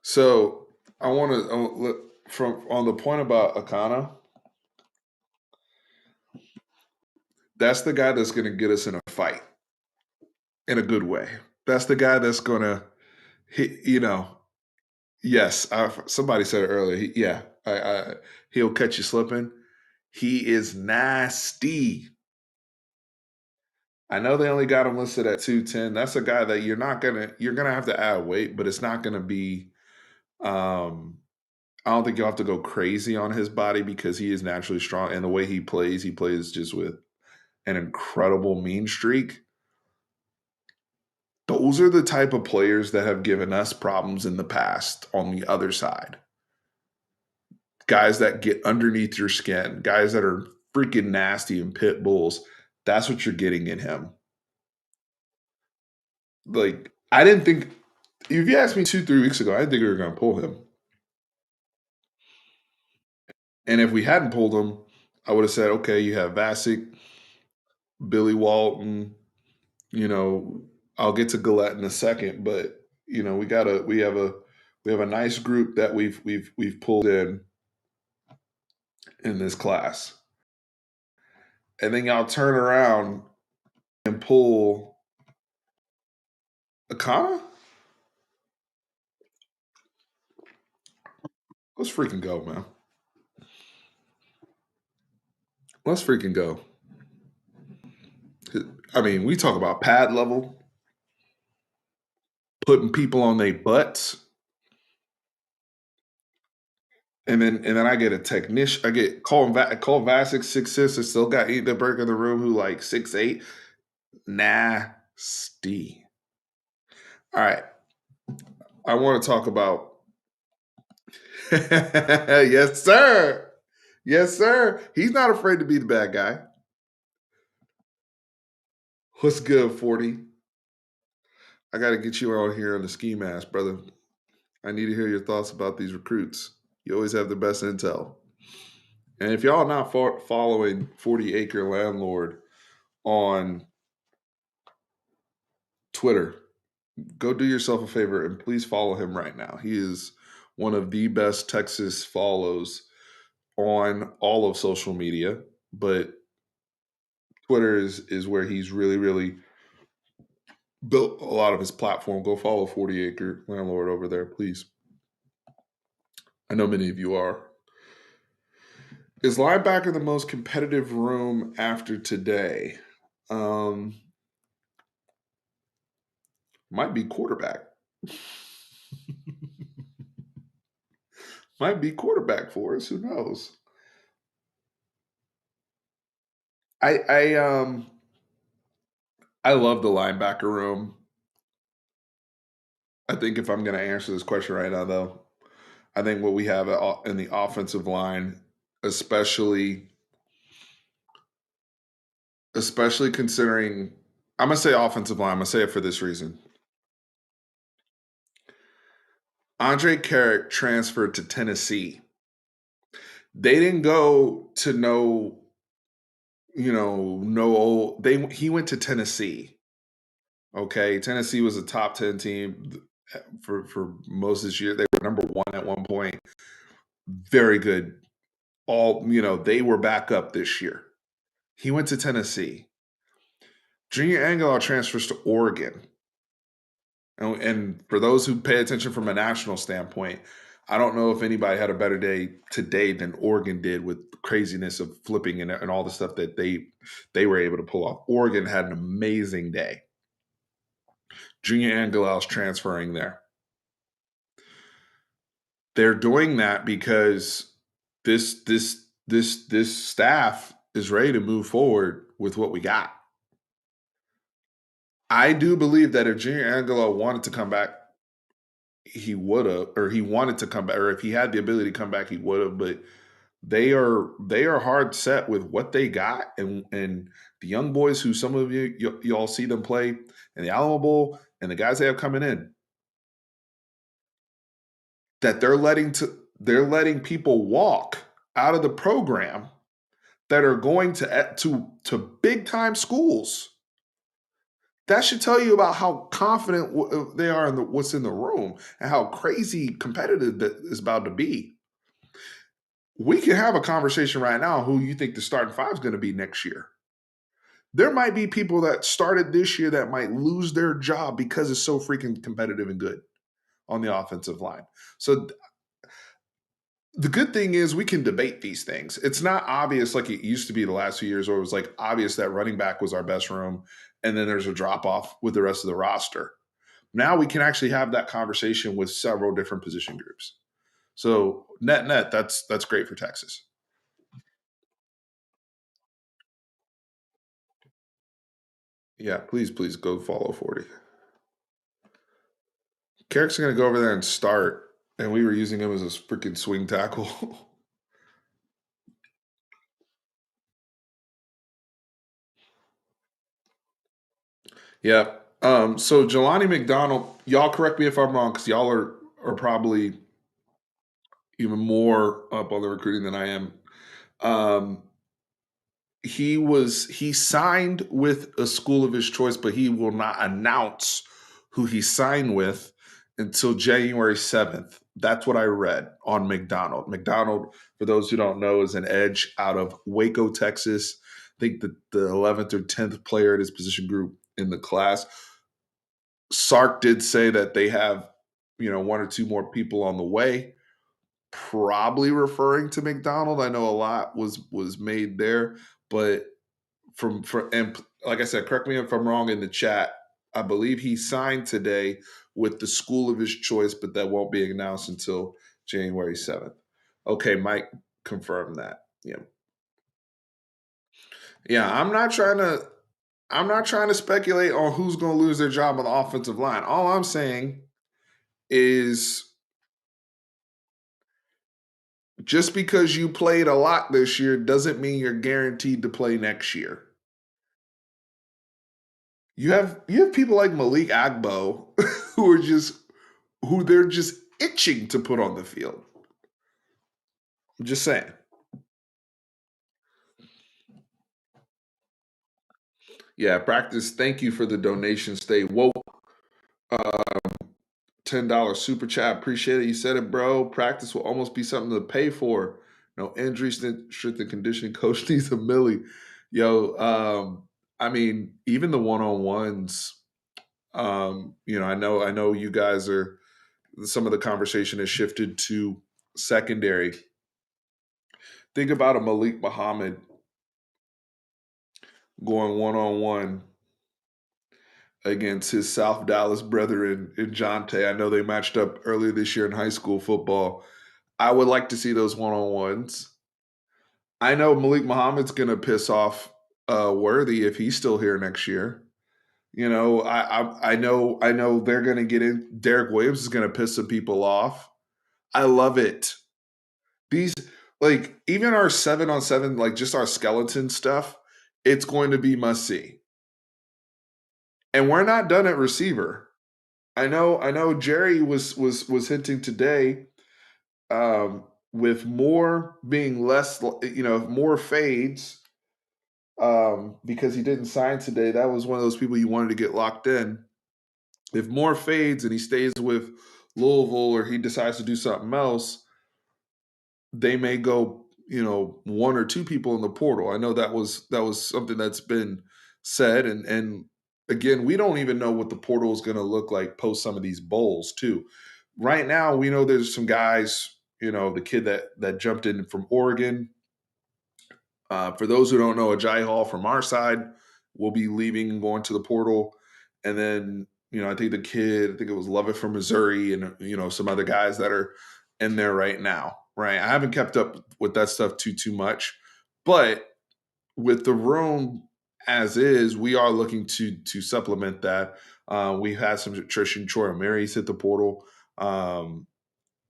So I want to from on the point about Akana. That's the guy that's going to get us in a fight in a good way. That's the guy that's going to, yes. Somebody said it earlier. Yeah, he'll catch you slipping. He is nasty. I know they only got him listed at 210. That's a guy that you're gonna have to add weight, but it's not gonna be. I don't think you'll have to go crazy on his body because he is naturally strong, and the way he plays just with an incredible mean streak. Those are the type of players that have given us problems in the past on the other side. Guys that get underneath your skin, guys that are freaking nasty and pit bulls. That's what you're getting in him. Like, I didn't think, if you asked me 2, 3 weeks ago, I didn't think we were going to pull him. And if we hadn't pulled him, I would have said, okay, you have Vasic, Billy Walton, I'll get to Gillette in a second, but we have a nice group that we've pulled in this class. And then y'all turn around and pull Akana? Let's freaking go, man. Let's freaking go. I mean, we talk about pad level, putting people on their butts. And then I get a technician. I get Colin Vasic 6'6", and still got Edenberg in the room who like 6'8". Nasty. All right. I want to talk about. Yes, sir. Yes, sir. He's not afraid to be the bad guy. What's good, 40? I got to get you out here on the ski mask, brother. I need to hear your thoughts about these recruits. You always have the best intel. And if y'all not following 40 Acre Landlord on Twitter, go do yourself a favor and please follow him right now. He is one of the best Texas follows on all of social media, but Twitter is where he's really built a lot of his platform. Go follow 40 Acre Landlord over there, please. I know many of you are. Is linebacker the most competitive room after today? Um, might be quarterback. Might be quarterback for us. Who knows? I I um I love the linebacker room. I think if I'm going to answer this question right now, though, I think what we have in the offensive line, especially especially considering, I'm gonna say offensive line. I'm gonna say it for this reason. Andre Carrick transferred to Tennessee. They didn't go to no old. He went to Tennessee. Okay, Tennessee was a top 10 team for most of this year. They were number one at one point. Very good. They were back up this year. He went to Tennessee. Junior Angular transfers to Oregon. And for those who pay attention from a national standpoint, I don't know if anybody had a better day today than Oregon did with the craziness of flipping and all the stuff that they were able to pull off. Oregon had an amazing day. Junior Angelal's transferring there. They're doing that because this staff is ready to move forward with what we got. I do believe that if Junior Angelo wanted to come back, he would have, or he wanted to come back, or if he had the ability to come back, he would have. But they are hard set with what they got, and the young boys who some of y'all see them play in the Alamo Bowl, and the guys they have coming in, that they're letting people walk out of the program that are going to big time schools. That should tell you about how confident they are in what's in the room and how crazy competitive that is about to be. We can have a conversation right now who you think the starting five is going to be next year. There might be people that started this year that might lose their job because it's so freaking competitive and good on the offensive line. So the good thing is we can debate these things. It's not obvious like it used to be the last few years where it was like obvious that running back was our best room and then there's a drop off with the rest of the roster. Now we can actually have that conversation with several different position groups. So net, that's great for Texas. Yeah, please go follow 40. Carrick's gonna go over there and start, and we were using him as a freaking swing tackle. Yeah. So Jelani McDonald, y'all correct me if I'm wrong, because y'all are probably even more up on the recruiting than I am. Um, he signed with a school of his choice, but he will not announce who he signed with until January 7th. That's what I read on McDonald. McDonald, for those who don't know, is an edge out of Waco, Texas. I think the 11th or 10th player at his position group in the class. Sark did say that they have, one or two more people on the way, probably referring to McDonald. I know a lot was made there, but and like I said, correct me if I'm wrong in the chat. I believe he signed today with the school of his choice, but that won't be announced until January 7th. Okay, Mike confirmed that. Yeah. Yeah, I'm not trying to speculate on who's going to lose their job on the offensive line. All I'm saying is just because you played a lot this year doesn't mean you're guaranteed to play next year. You have people like Malik Agbo who they're just itching to put on the field. I'm just saying. Yeah, practice. Thank you for the donation. Stay woke. Uh, $10 super chat. Appreciate it. You said it, bro. Practice will almost be something to pay for. No injury, strength and conditioning coach needs a millie. Yo, I mean, even the one on ones. I know you guys are. Some of the conversation has shifted to secondary. Think about a Malik Muhammad going one on one against his South Dallas brethren in Jonte. I know they matched up earlier this year in high school football. I would like to see those one on ones. I know Malik Muhammad's going to piss off Worthy if he's still here next year. I know they're going to get in. Derek Williams is going to piss some people off. I love it. These like even our 7-on-7, like just our skeleton stuff, it's going to be must see. And we're not done at receiver. I know Jerry was hinting today with more being less, more fades because he didn't sign today. That was one of those people you wanted to get locked in. If more fades and he stays with Louisville or he decides to do something else, they may go, one or two people in the portal. I know that was something that's been said, and again, we don't even know what the portal is going to look like post some of these bowls too. Right now, we know there's some guys. The kid that jumped in from Oregon. For those who don't know, Ajay Hall from our side will be leaving and going to the portal, and then I think I think it was Lovett from Missouri, and some other guys that are in there right now. Right, I haven't kept up with that stuff too much, but with the room as is, we are looking to supplement that. We've had some attrition. Troy Mary's hit the portal.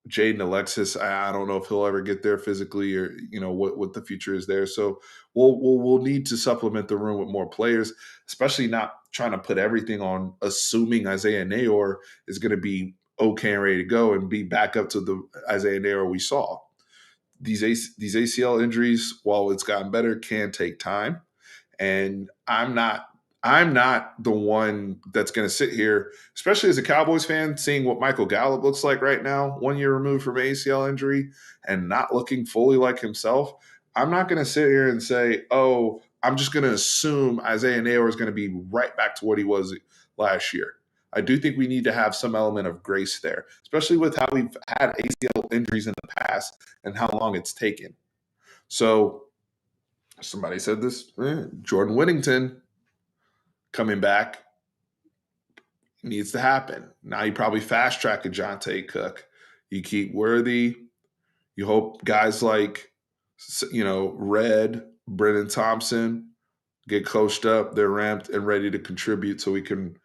Jaden Alexis, I don't know if he'll ever get there physically, or what the future is there. So we'll need to supplement the room with more players, especially not trying to put everything on assuming Isaiah Nayor is going to be okay and ready to go and be back up to the Isaiah Nayor we saw. These ACL injuries, while it's gotten better, can take time. And I'm not the one that's going to sit here, especially as a Cowboys fan, seeing what Michael Gallup looks like right now, 1 year removed from ACL injury and not looking fully like himself. I'm not going to sit here and say, oh, I'm just going to assume Isaiah Naylor is going to be right back to what he was last year. I do think we need to have some element of grace there, especially with how we've had ACL injuries in the past and how long it's taken. So somebody said this, Jordan Whittington coming back needs to happen. Now you probably fast track a Jonte Cook. You keep Worthy. You hope guys like Red, Brennan Thompson get coached up. They're ramped and ready to contribute, so we can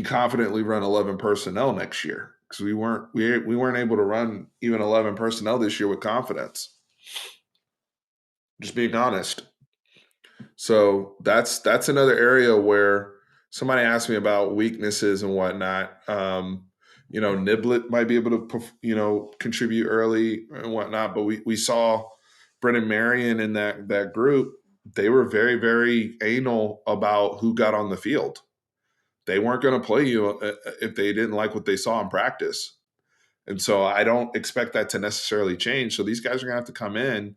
confidently run 11 personnel next year, because we weren't able to run even 11 personnel this year with confidence. Just being honest. So that's another area where somebody asked me about weaknesses and whatnot. Niblet might be able to contribute early and whatnot, but we saw Brennan Marion in that group. They were very, very anal about who got on the field. They weren't going to play you if they didn't like what they saw in practice. And so I don't expect that to necessarily change. So these guys are going to have to come in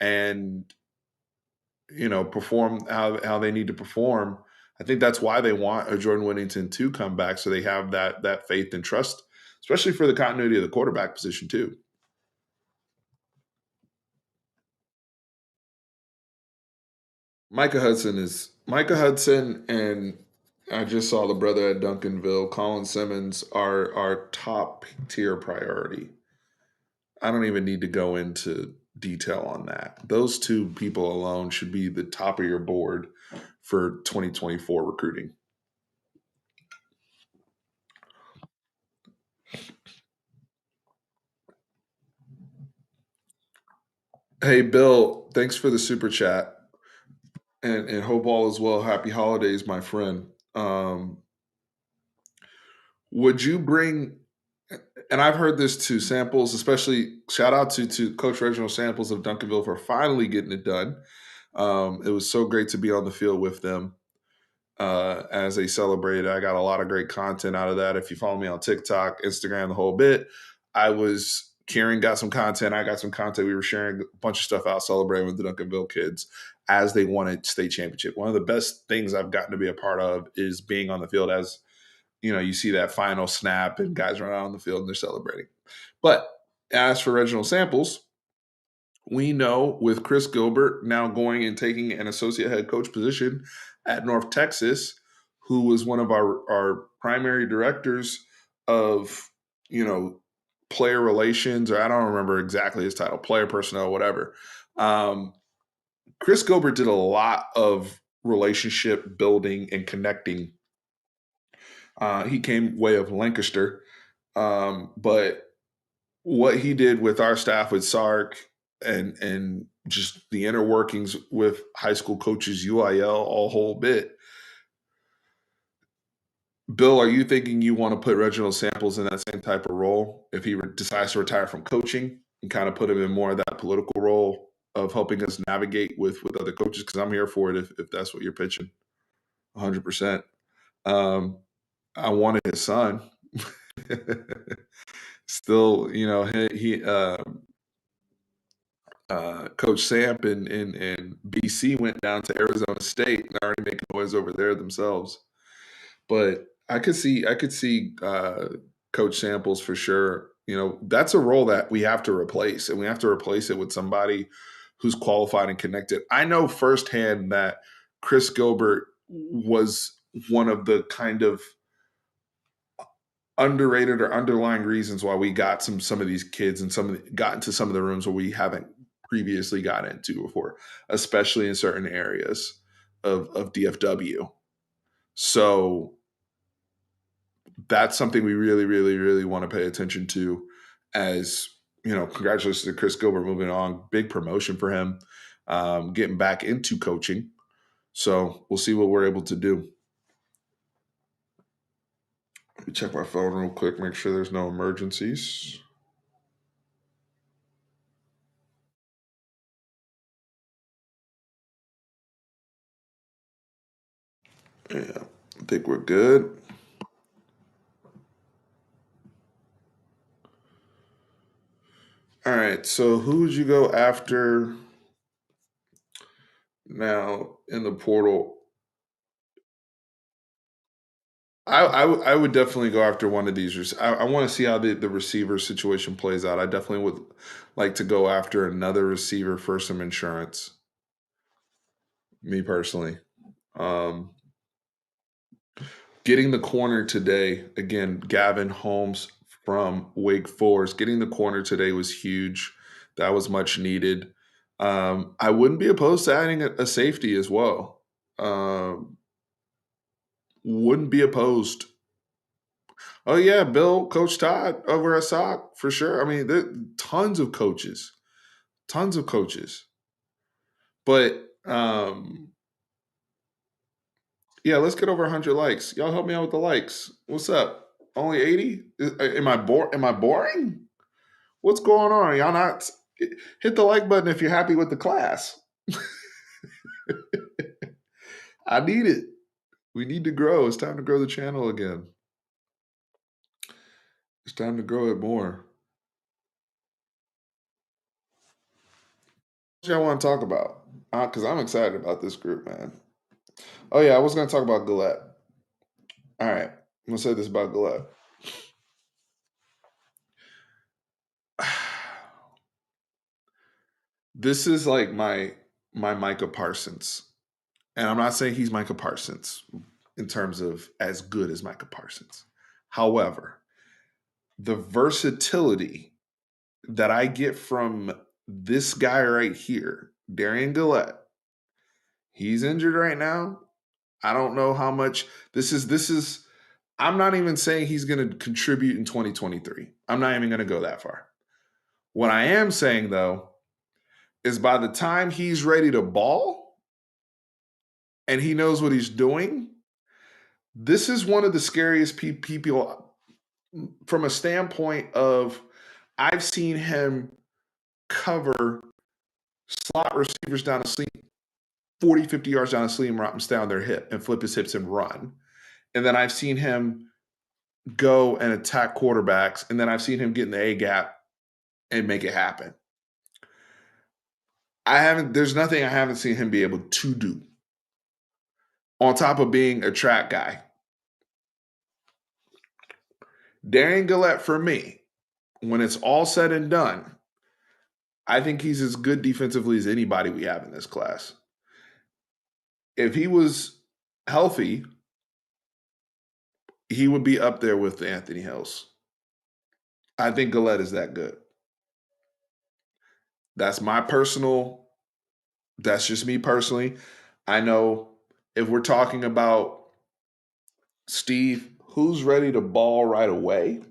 and perform how they need to perform. I think that's why they want a Jordan Whittington to come back, so they have that faith and trust, especially for the continuity of the quarterback position too. Micah Hudson, and I just saw the brother at Duncanville, Colin Simmons, are our top tier priority. I don't even need to go into detail on that. Those two people alone should be the top of your board for 2024 recruiting. Hey, Bill, thanks for the super chat, and hope all is well. Happy holidays, my friend. Would you bring? And I've heard this to Samples, especially shout out to Coach Reginald Samples of Duncanville for finally getting it done. It was so great to be on the field with them as they celebrated. I got a lot of great content out of that. If you follow me on TikTok, Instagram, the whole bit, Kieran got some content. I got some content. We were sharing a bunch of stuff out celebrating with the Duncanville kids. as they won a state championship. One of the best things I've gotten to be a part of is being on the field as, you see that final snap and guys run out on the field and they're celebrating. But as for Reginald Samples, we know with Chris Gilbert now going and taking an associate head coach position at North Texas, who was one of our primary directors of, player relations, or I don't remember exactly his title, player personnel, whatever. Chris Gilbert did a lot of relationship building and connecting. He came way of Lancaster, but what he did with our staff with Sark and just the inner workings with high school coaches, UIL, a whole bit. Bill, are you thinking you want to put Reginald Samples in that same type of role if he decides to retire from coaching and kind of put him in more of that political role of helping us navigate with other coaches? Because I'm here for it if that's what you're pitching, 100%. I wanted his son. Still, Coach Samp in BC went down to Arizona State and already making noise over there themselves. But I could see Coach Samples for sure. That's a role that we have to replace, and we have to replace it with somebody who's qualified and connected. I know firsthand that Chris Gilbert was one of the kind of underrated or underlying reasons why we got some of these kids and got into some of the rooms where we haven't previously got into before, especially in certain areas of DFW. So that's something we really, really, really want to pay attention to. As congratulations to Chris Gilbert moving on, big promotion for him, getting back into coaching. So we'll see what we're able to do. Let me check my phone real quick, make sure there's no emergencies. Yeah, I think we're good. All right. So who would you go after now in the portal? I would definitely go after one of these. I want to see how the receiver situation plays out. I definitely would like to go after another receiver for some insurance. Me personally, um, getting the corner today again. Gavin Holmes from Wake Forest. Getting the corner today was huge. That was much needed. I wouldn't be opposed to adding a safety as well. Wouldn't be opposed. Oh yeah, Bill, Coach Todd over at SOC for sure. I mean, there tons of coaches, tons of coaches. But yeah, let's get over 100 likes. Y'all help me out with the likes. What's up? Only 80? Am I Am I boring? What's going on? Y'all not hit the like button if you're happy with the class. I need it. We need to grow. It's time to grow the channel again. It's time to grow it more. What y'all want to talk about? Because I'm excited about this group, man. Oh yeah, I was going to talk about Gillette. All right, I'm gonna say this about Gillette. This is like my Micah Parsons, and I'm not saying he's Micah Parsons in terms of as good as Micah Parsons. However, the versatility that I get from this guy right here, Darian Gillette, he's injured right now. I don't know how much this is. I'm not even saying he's going to contribute in 2023. I'm not even going to go that far. What I am saying though is by the time he's ready to ball and he knows what he's doing, this is one of the scariest people from a standpoint of I've seen him cover slot receivers down a sleep 40, 50 yards down a sleep route and stay on their hip and flip his hips and run. And then I've seen him go and attack quarterbacks. And then I've seen him get in the A gap and make it happen. I haven't. There's nothing I haven't seen him be able to do. On top of being a track guy, Darian Gillette for me, when it's all said and done, I think he's as good defensively as anybody we have in this class. If he was healthy, he would be up there with the Anthony Hills. I think Gillette is that good. That's my personal. That's just me personally. I know if we're talking about Steve, who's ready to ball right away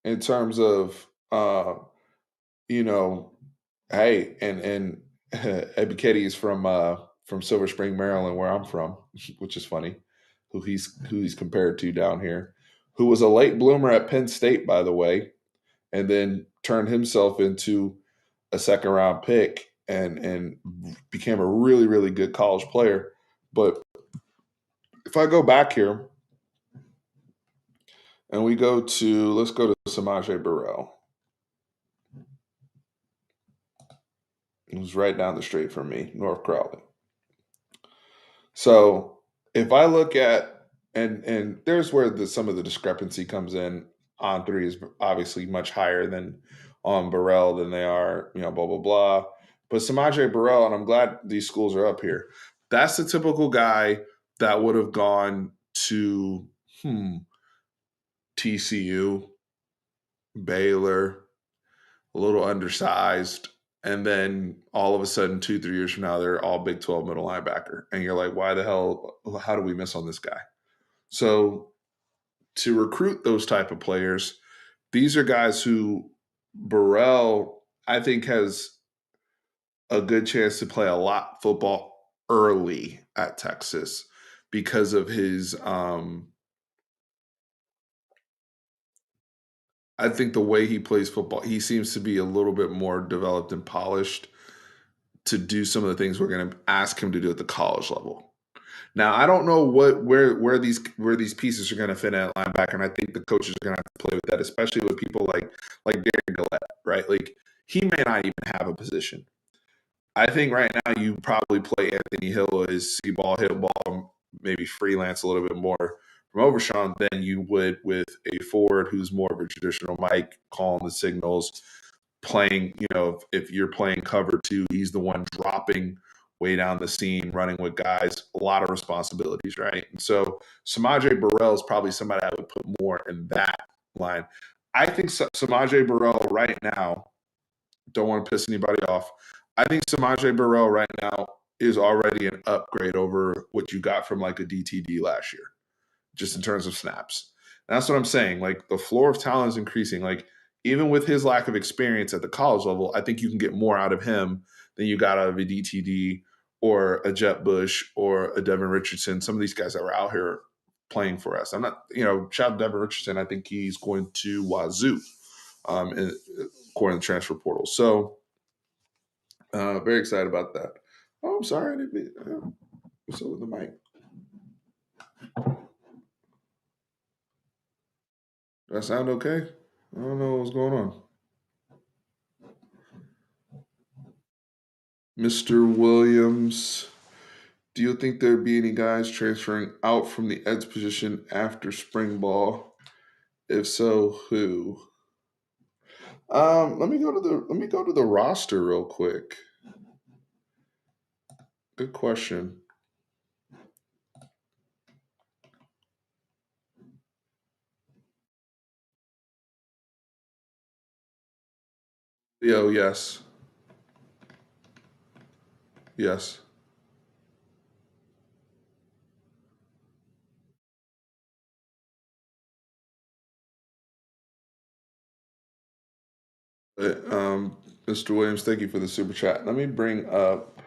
in terms of you know, hey, and Ebiketie is from Silver Spring, Maryland, where I'm from, which is funny. Who he's compared to down here, who was a late bloomer at Penn State, by the way, and then turned himself into a second round pick and became a really really good college player. But if I go back here and we go to let's go to Samaje Burrell, who's right down the street from me, North Crowley. So if I look at and there's where some of the discrepancy comes in. On three is obviously much higher than on Burrell than they are, blah blah blah. But Samaje Burrell, and I'm glad these schools are up here. That's the typical guy that would have gone to TCU, Baylor, a little undersized, and then all of a sudden, 2 3 years from now, they're all Big 12 middle linebacker, and you're like, why the hell? How do we miss on this guy? So to recruit those type of players, these are guys who Burrell, I think, has a good chance to play a lot football early at Texas because of his. I think the way he plays football, he seems to be a little bit more developed and polished to do some of the things we're going to ask him to do at the college level. Now, I don't know where these pieces are going to fit at linebacker, and I think the coaches are going to have to play with that, especially with people like Darren Gillette, right? Like he may not even have a position. I think right now you probably play Anthony Hill as see ball, hit ball, maybe freelance a little bit more from Overshawn than you would with a forward who's more of a traditional Mike calling the signals, playing, if you're playing cover two, he's the one dropping way down the scene, running with guys, a lot of responsibilities, right? And so Samaje Burrell is probably somebody I would put more in that line. I think Samaje Burrell right now, don't want to piss anybody off. I think Samaje Burrell right now is already an upgrade over what you got from like a DTD last year, just in terms of snaps. And that's what I'm saying. Like the floor of talent is increasing. Like even with his lack of experience at the college level, I think you can get more out of him than you got out of a DTD or a Jet Bush or a Devin Richardson. Some of these guys that were out here playing for us. I'm not, shout out to Devin Richardson. I think he's going to Wazoo, according to the transfer portal. So very excited about that. Oh, I'm sorry. I didn't mean, what's up with the mic? Does that sound okay? I don't know what's going on. Mr. Williams, do you think there'd be any guys transferring out from the edge position after spring ball? If so, who? Let me go to the roster real quick. Good question. Yo, yes, yes. Uh, Um, Mr. Williams, thank you for the super chat. Let me bring up.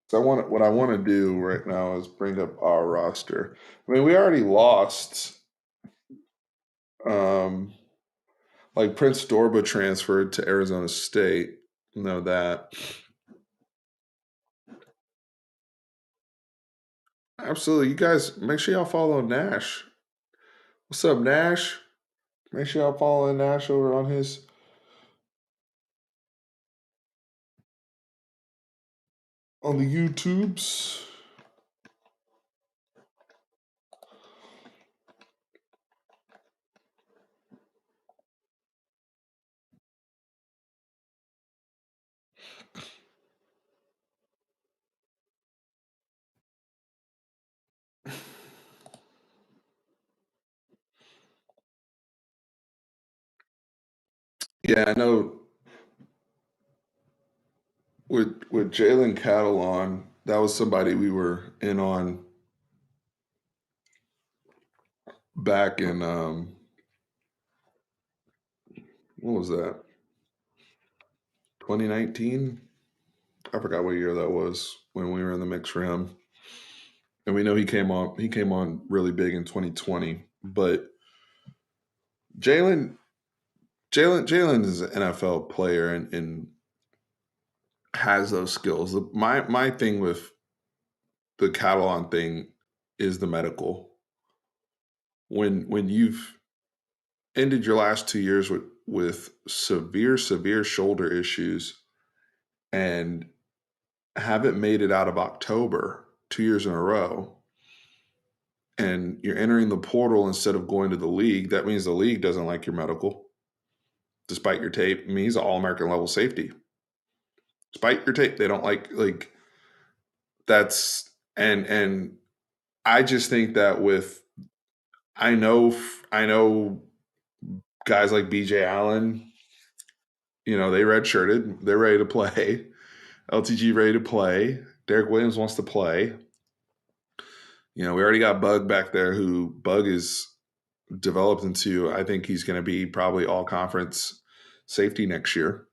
So what I want to do right now is bring up our roster. I mean, we already lost. Um, like Prince Dorba transferred to Arizona State. Know that. Absolutely. You guys make sure y'all follow Nash. What's up, Nash? Make sure y'all follow Nash over on his on the YouTubes. Yeah, I know with Jalen Catalon, that was somebody we were in on back in what was that? 2019? I forgot what year that was when we were in the mix for him. And we know he came on really big in 2020. But Jalen Jalen is an NFL player and has those skills. My thing with the Catalan thing is the medical. When you've ended your last 2 years with severe shoulder issues and haven't made it out of October 2 years in a row, and you're entering the portal instead of going to the league, that means the league doesn't like your medical, despite your tape. I mean, he's an all American level safety. Despite your tape, they don't like that's and I just think that with I know guys like BJ Allen, they redshirted, they're ready to play. LTG ready to play. Derek Williams wants to play. We already got Bug back there, who Bug is developed into. I think he's going to be probably all conference safety next year.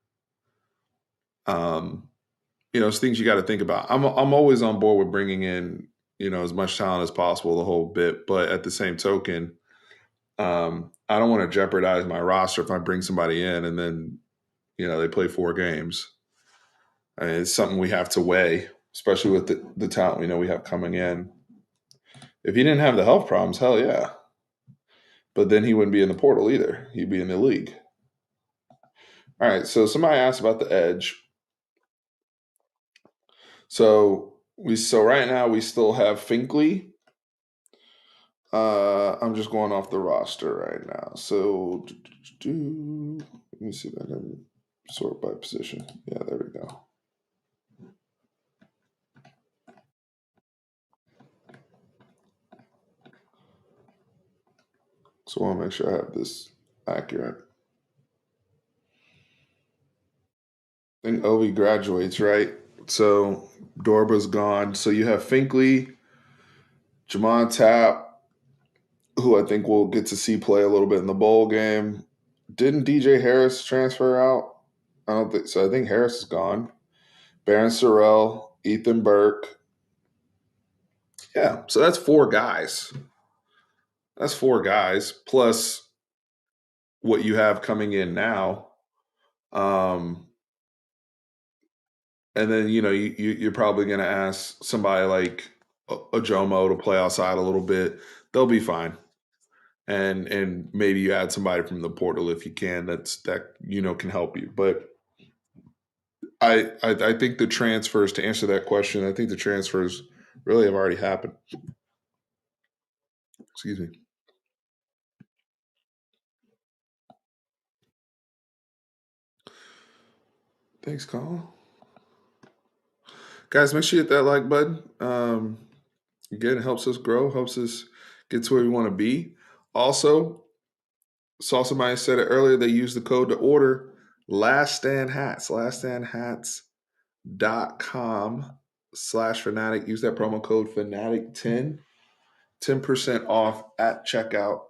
It's things you got to think about. I'm always on board with bringing in as much talent as possible, the whole bit. But at the same token, I don't want to jeopardize my roster if I bring somebody in and then they play 4 games. I mean, it's something we have to weigh, especially with the talent we know we have coming in. If he didn't have the health problems, hell yeah. But then he wouldn't be in the portal either. He'd be in the league. All right. So somebody asked about the edge. So right now we still have Finkley. I'm just going off the roster right now. So let me see if I can sort by position. Yeah, there we go. So I want to make sure I have this accurate. I think Ovi graduates, right? So Dorba's gone. So you have Finkley, Jamon Tapp, who I think we'll get to see play a little bit in the bowl game. Didn't DJ Harris transfer out? I don't think so. I think Harris is gone. Baron Sorrell, Ethan Burke. Yeah, so that's 4 guys. That's 4 guys plus what you have coming in now. And then you're probably going to ask somebody like a Jomo to play outside a little bit. They'll be fine. And maybe you add somebody from the portal if you can. That can help you. But I think the transfers, to answer that question, I think the transfers really have already happened. Excuse me. Thanks, Colin. Guys, make sure you hit that like button. Again, it helps us grow, helps us get to where we want to be. Also, saw somebody said it earlier. They use the code to order Last Stand Hats. LastStandHats.com/fanatic. Use that promo code Fanatic10. 10% off at checkout.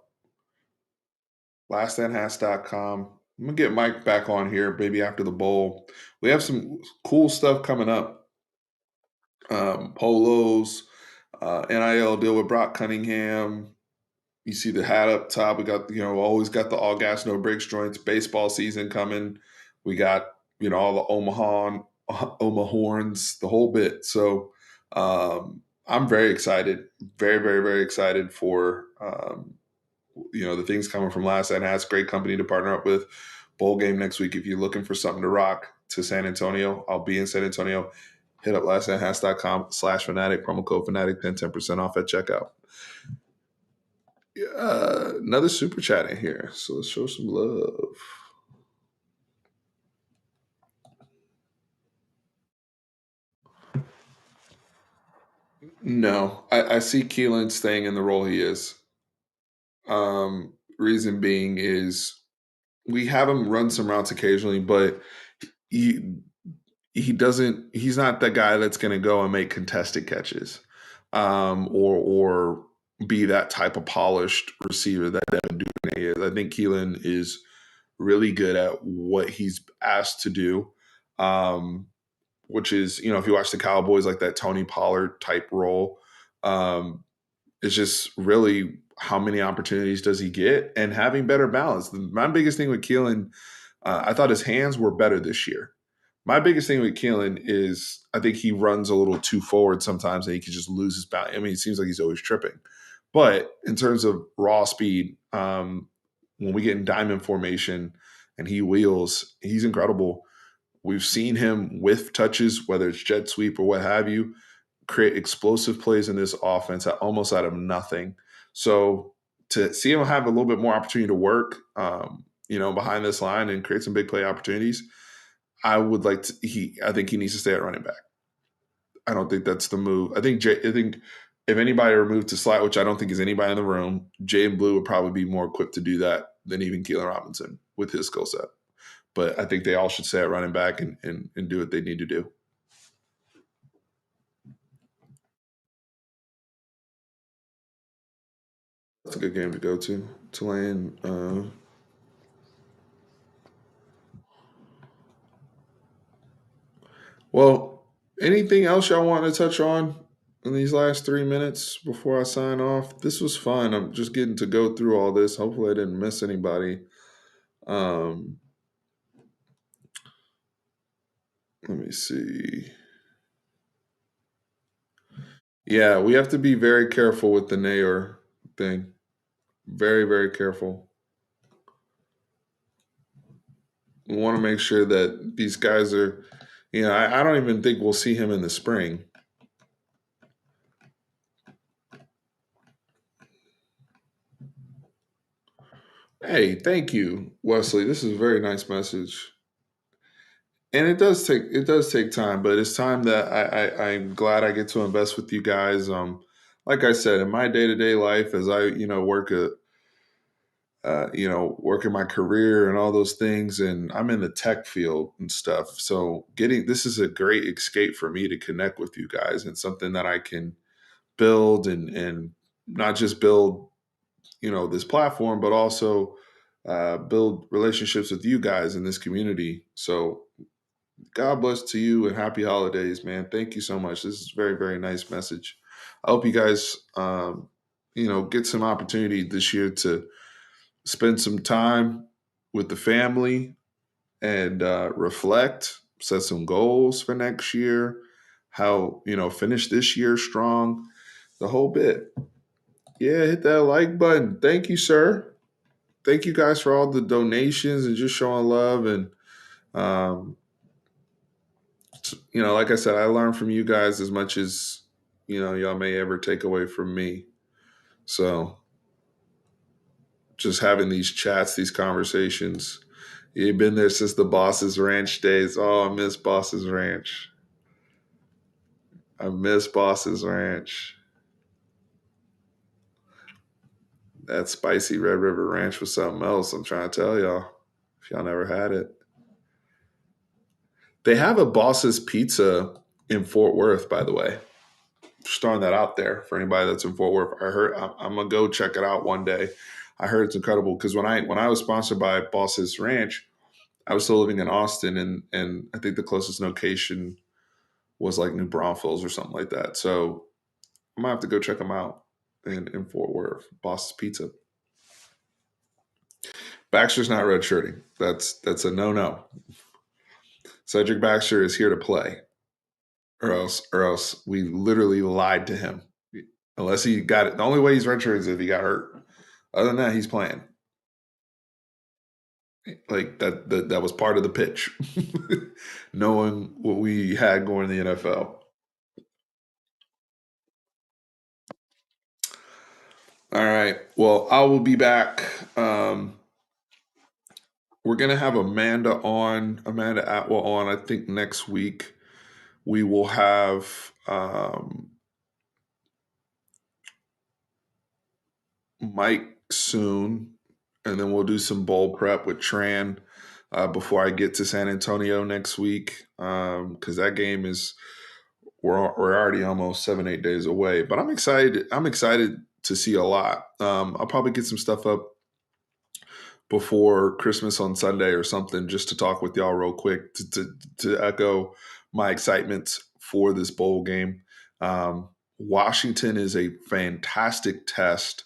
LastStandHats.com. I'm going to get Mike back on here, maybe after the bowl. We have some cool stuff coming up. Polos, NIL deal with Brock Cunningham. You see the hat up top. We got, always got the all gas, no brakes joints. Baseball season coming. We got, all the Omahorns, the whole bit. So I'm very excited, very, very, very excited for, the things coming from Last and Hats. Great company to partner up with. Bowl game next week. If you're looking for something to rock to San Antonio, I'll be in San Antonio. Hit up lastnighthouse.com/fanatic, promo code fanatic, 10% off at checkout. Another super chat in here. So let's show some love. No, I see Keelan staying in the role he is. Reason being is we have him run some routes occasionally, but he he's not the guy that's going to go and make contested catches, or be that type of polished receiver that Devin Duvernay is. I think Keelan is really good at what he's asked to do, um, which is, if you watch the Cowboys, like that Tony Pollard type role. Um, it's just really how many opportunities does he get and having better balance. My biggest thing with Keelan, I thought his hands were better this year. My biggest thing with Keelan is I think he runs a little too forward sometimes and he can just lose his balance. I mean, it seems like he's always tripping. But in terms of raw speed, when we get in diamond formation and he wheels, he's incredible. We've seen him with touches, whether it's jet sweep or what have you, create explosive plays in this offense almost out of nothing. So to see him have a little bit more opportunity to work, behind this line and create some big play opportunities, I would like to. I think he needs to stay at running back. I don't think that's the move. I think if anybody were moved to slot, which I don't think is anybody in the room, Jay and Blue would probably be more equipped to do that than even Keelan Robinson with his skill set. But I think they all should stay at running back and do what they need to do. That's a good game to go to. Tulane. Well, anything else y'all want to touch on in these last 3 minutes before I sign off? This was fun. I'm just getting to go through all this. Hopefully, I didn't miss anybody. Um, let me see. Yeah, we have to be very careful with the Nayer thing. Very, very careful. We want to make sure that these guys are, I don't even think we'll see him in the spring. Hey, thank you, Wesley. This is a very nice message. And it does take time, but it's time that I'm glad I get to invest with you guys. Like I said, in my day to day life, as I work in my career and all those things, and I'm in the tech field and stuff. So getting this is a great escape for me to connect with you guys and something that I can build and not just build this platform, but also build relationships with you guys in this community. So God bless to you and happy holidays, man. Thank you so much. This is a very, very nice message. I hope you guys, get some opportunity this year to spend some time with the family and reflect, set some goals for next year, how, finish this year strong, the whole bit. Yeah, hit that like button. Thank you, sir. Thank you guys for all the donations and just showing love. And, um, like I said, I learn from you guys as much as, y'all may ever take away from me. So just having these chats, these conversations. You've been there since the Boss's Ranch days. Oh, I miss Boss's Ranch. I miss Boss's Ranch. That spicy Red River Ranch was something else. I'm trying to tell y'all. If y'all never had it, they have a Boss's Pizza in Fort Worth, by the way. Just throwing that out there for anybody that's in Fort Worth. I heard I'm gonna go check it out one day. I heard it's incredible because when I was sponsored by Boss's Ranch, I was still living in Austin, and I think the closest location was like New Braunfels or something like that. So I'm gonna have to go check them out in Fort Worth. Boss's Pizza. Baxter's not redshirting. That's a no. Cedric Baxter is here to play, or else we literally lied to him. Unless he got it, the only way he's redshirting is if he got hurt. Other than that, he's playing. Like that was part of the pitch, knowing what we had going in the NFL. All right. Well, I will be back. We're gonna have Amanda Atwell on. I think next week we will have Mike soon, and then we'll do some bowl prep with Tran before I get to San Antonio next week, because that game is we're already almost 7 8 days away. But I'm excited. I'm excited to see a lot. I'll probably get some stuff up before Christmas on Sunday or something, just to talk with y'all real quick to echo my excitement for this bowl game. Washington is a fantastic test.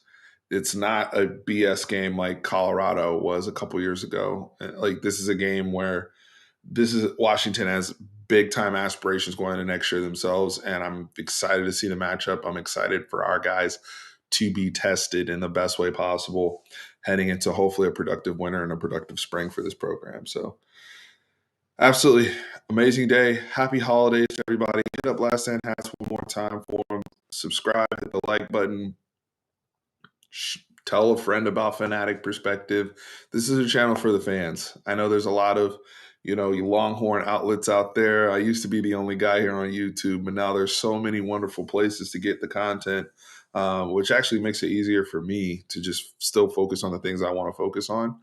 It's not a BS game like Colorado was a couple years ago. Like, this is a game where this is Washington has big time aspirations going into next year themselves, and I'm excited to see the matchup. I'm excited for our guys to be tested in the best way possible, heading into hopefully a productive winter and a productive spring for this program. So, absolutely amazing day. Happy holidays to everybody. Hit up Last Stand Hats one more time for them. Subscribe, hit the like button, tell a friend about Fanatic Perspective. This is a channel for the fans. I know there's a lot of, you Longhorn outlets out there. I used to be the only guy here on YouTube, but now there's so many wonderful places to get the content, which actually makes it easier for me to just still focus on the things I want to focus on.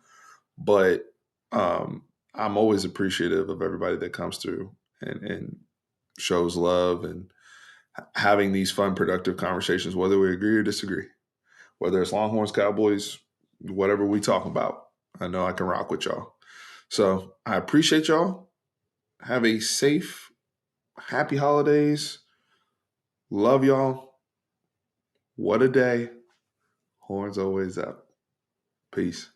But I'm always appreciative of everybody that comes through and shows love and having these fun, productive conversations, whether we agree or disagree, whether it's Longhorns, Cowboys, whatever we talk about. I know I can rock with y'all. So I appreciate y'all. Have a safe, happy holidays. Love y'all. What a day. Horns always up. Peace.